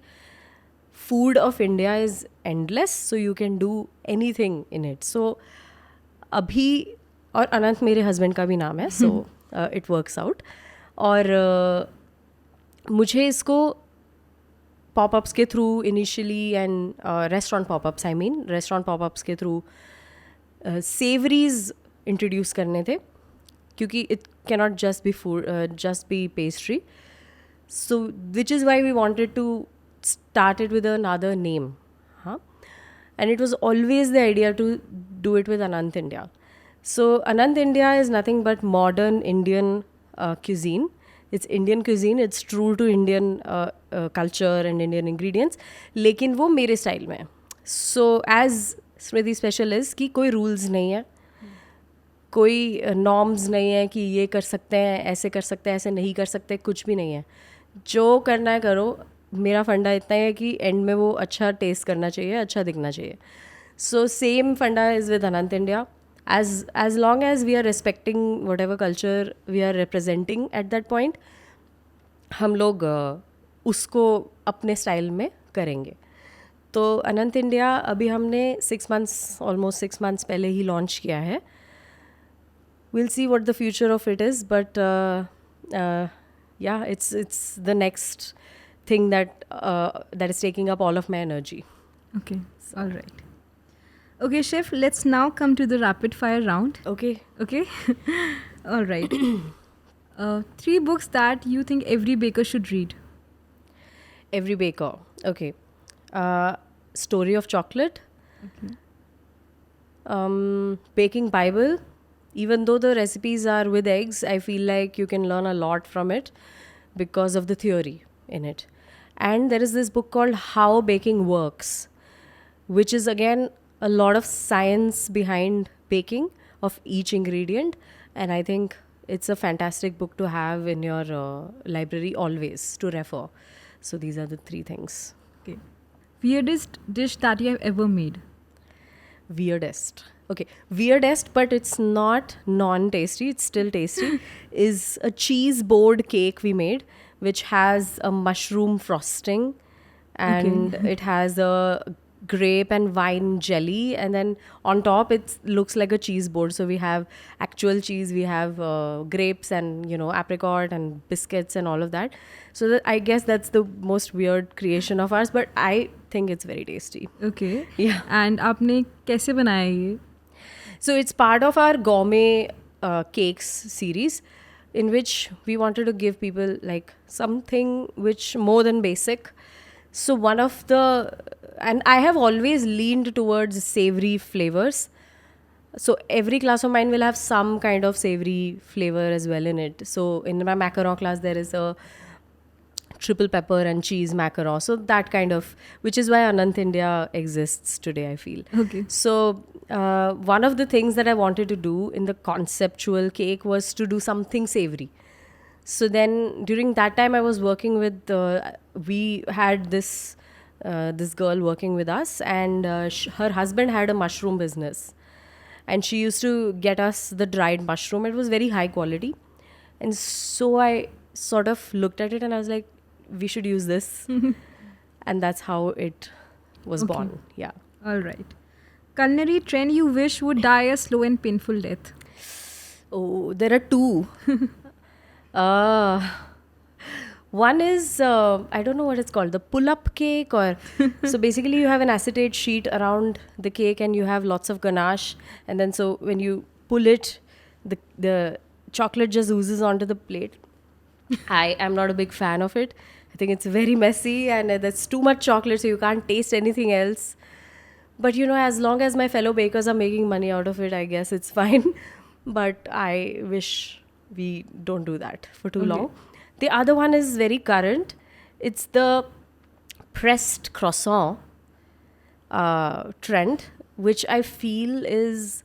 food of India is endless, so you can do anything in it. So अभी, और अनंत मेरे husband का भी नाम है, सो इट वर्क्स आउट. और मुझे इसको पॉपअप्स के through initially and restaurant popups, I mean restaurant popups के थ्रू सेवरीज इंट्रोड्यूस करने थे, क्योंकि it cannot just be food, just be pastry. So which is why we wanted to start it with another name. And it was always the idea to do it with Anant India. So Anant India is nothing but modern Indian cuisine. It's Indian cuisine. It's true to Indian culture and Indian ingredients. लेकिन वो मेरे style में. So as Smriti Special is कि कोई rules नहीं है, कोई norms नहीं है कि ये कर सकते हैं, ऐसे कर सकते हैं, ऐसे नहीं कर सकते, कुछ भी नहीं है. जो करना है करो. मेरा फंडा इतना है कि एंड में वो अच्छा टेस्ट करना चाहिए, अच्छा दिखना चाहिए. सो सेम फंडा is with Anant India. as long as we are respecting whatever culture we are representing at that point, हम लोग उसको अपने स्टाइल में करेंगे. तो अनंत इंडिया अभी हमने 6 months, almost 6 months पहले ही लॉन्च किया है. We'll see what the future of it is, but yeah, it's the next thing that is taking up all of my energy. Okay, all right. Okay, chef, let's now come to the rapid fire round. Okay. All right. 3 books that you think every baker should read. Every baker. Okay. Story of Chocolate. Okay. Baking Bible. Even though the recipes are with eggs, I feel like you can learn a lot from it because of the theory in it. And there is this book called How Baking Works, which is again a lot of science behind baking of each ingredient. And I think it's a fantastic book to have in your library always to refer. So these are the 3 things. Okay. Weirdest dish that you have ever made? Weirdest. Okay, weirdest, but it's not non-tasty, it's still tasty, is a cheese board cake we made, which has a mushroom frosting, and it has a grape and wine jelly, and then on top it looks like a cheese board. So we have actual cheese, we have grapes and apricot and biscuits and all of that. So I guess that's the most weird creation of ours, but I think it's very tasty. Okay. Yeah. And आपने कैसे बनाया ये? So it's part of our gourmet cakes series, in which we wanted to give people like something which more than basic. So one of the, and I have always leaned towards savory flavors. So every class of mine will have some kind of savory flavor as well in it. So in my macaron class there is a triple pepper and cheese macaron. So that kind of, which is why Anant India exists today, I feel. Okay. So one of the things that I wanted to do in the conceptual cake was to do something savory. So then during that time I was working with we had this girl working with us, and her husband had a mushroom business, and she used to get us the dried mushroom. It was very high quality, and so I sort of looked at it and I was like, we should use this. And that's how it was born. Yeah. All right. Culinary trend you wish would die a slow and painful death? Oh, there are two. One is I don't know what it's called, the pull-up cake, or so basically you have an acetate sheet around the cake and you have lots of ganache, and then so when you pull it, the chocolate just oozes onto the plate. I am not a big fan of it. I think it's very messy and there's too much chocolate, so you can't taste anything else. But you know, as long as my fellow bakers are making money out of it, I guess it's fine. But I wish we don't do that for too long. The other one is very current. It's the pressed croissant trend, which I feel is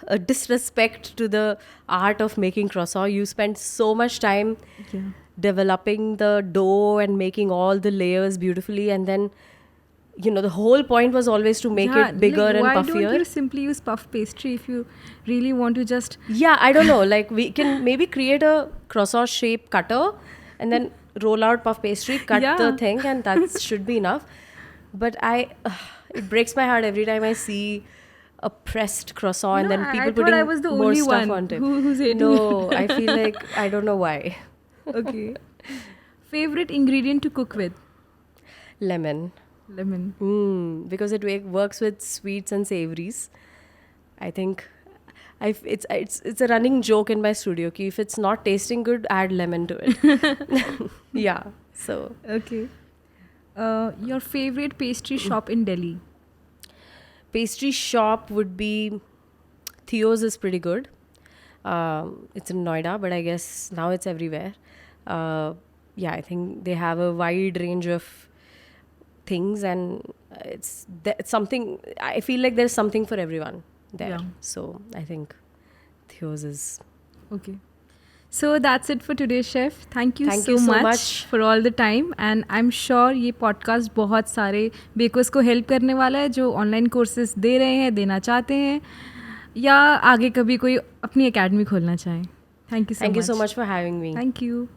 a disrespect to the art of making croissant. You spend so much time developing the dough and making all the layers beautifully, and then you know, the whole point was always to make it bigger and why puffier. Why don't you simply use puff pastry if you really want to just... Yeah, I don't know. Like, we can maybe create a croissant shape cutter and then roll out puff pastry, cut the thing, and that should be enough. But it breaks my heart every time I see a pressed croissant and then people putting I was the more only stuff one on it. Who's hating. No, I feel like I don't know why. Okay. Favorite ingredient to cook with? Lemon. Because it works with sweets and savories. I think it's a running joke in my studio ki if it's not tasting good, add lemon to it. Yeah. So okay. Your favorite pastry shop in Delhi? Pastry shop would be Theo's is pretty good. It's in Noida, but I guess now it's everywhere. Yeah, I think they have a wide range of things, and it's something. I feel like there's something for everyone there. Yeah. So I think Theo's is okay. So that's it for today, chef. Thank you so much for all the time, and I'm sure ये podcast बहुत सारे bakers को help करने वाला है जो online courses दे रहे हैं, देना चाहते हैं, या आगे कभी कोई अपनी academy खोलना चाहें. Thank you so much. Thank you so much for having me. Thank you.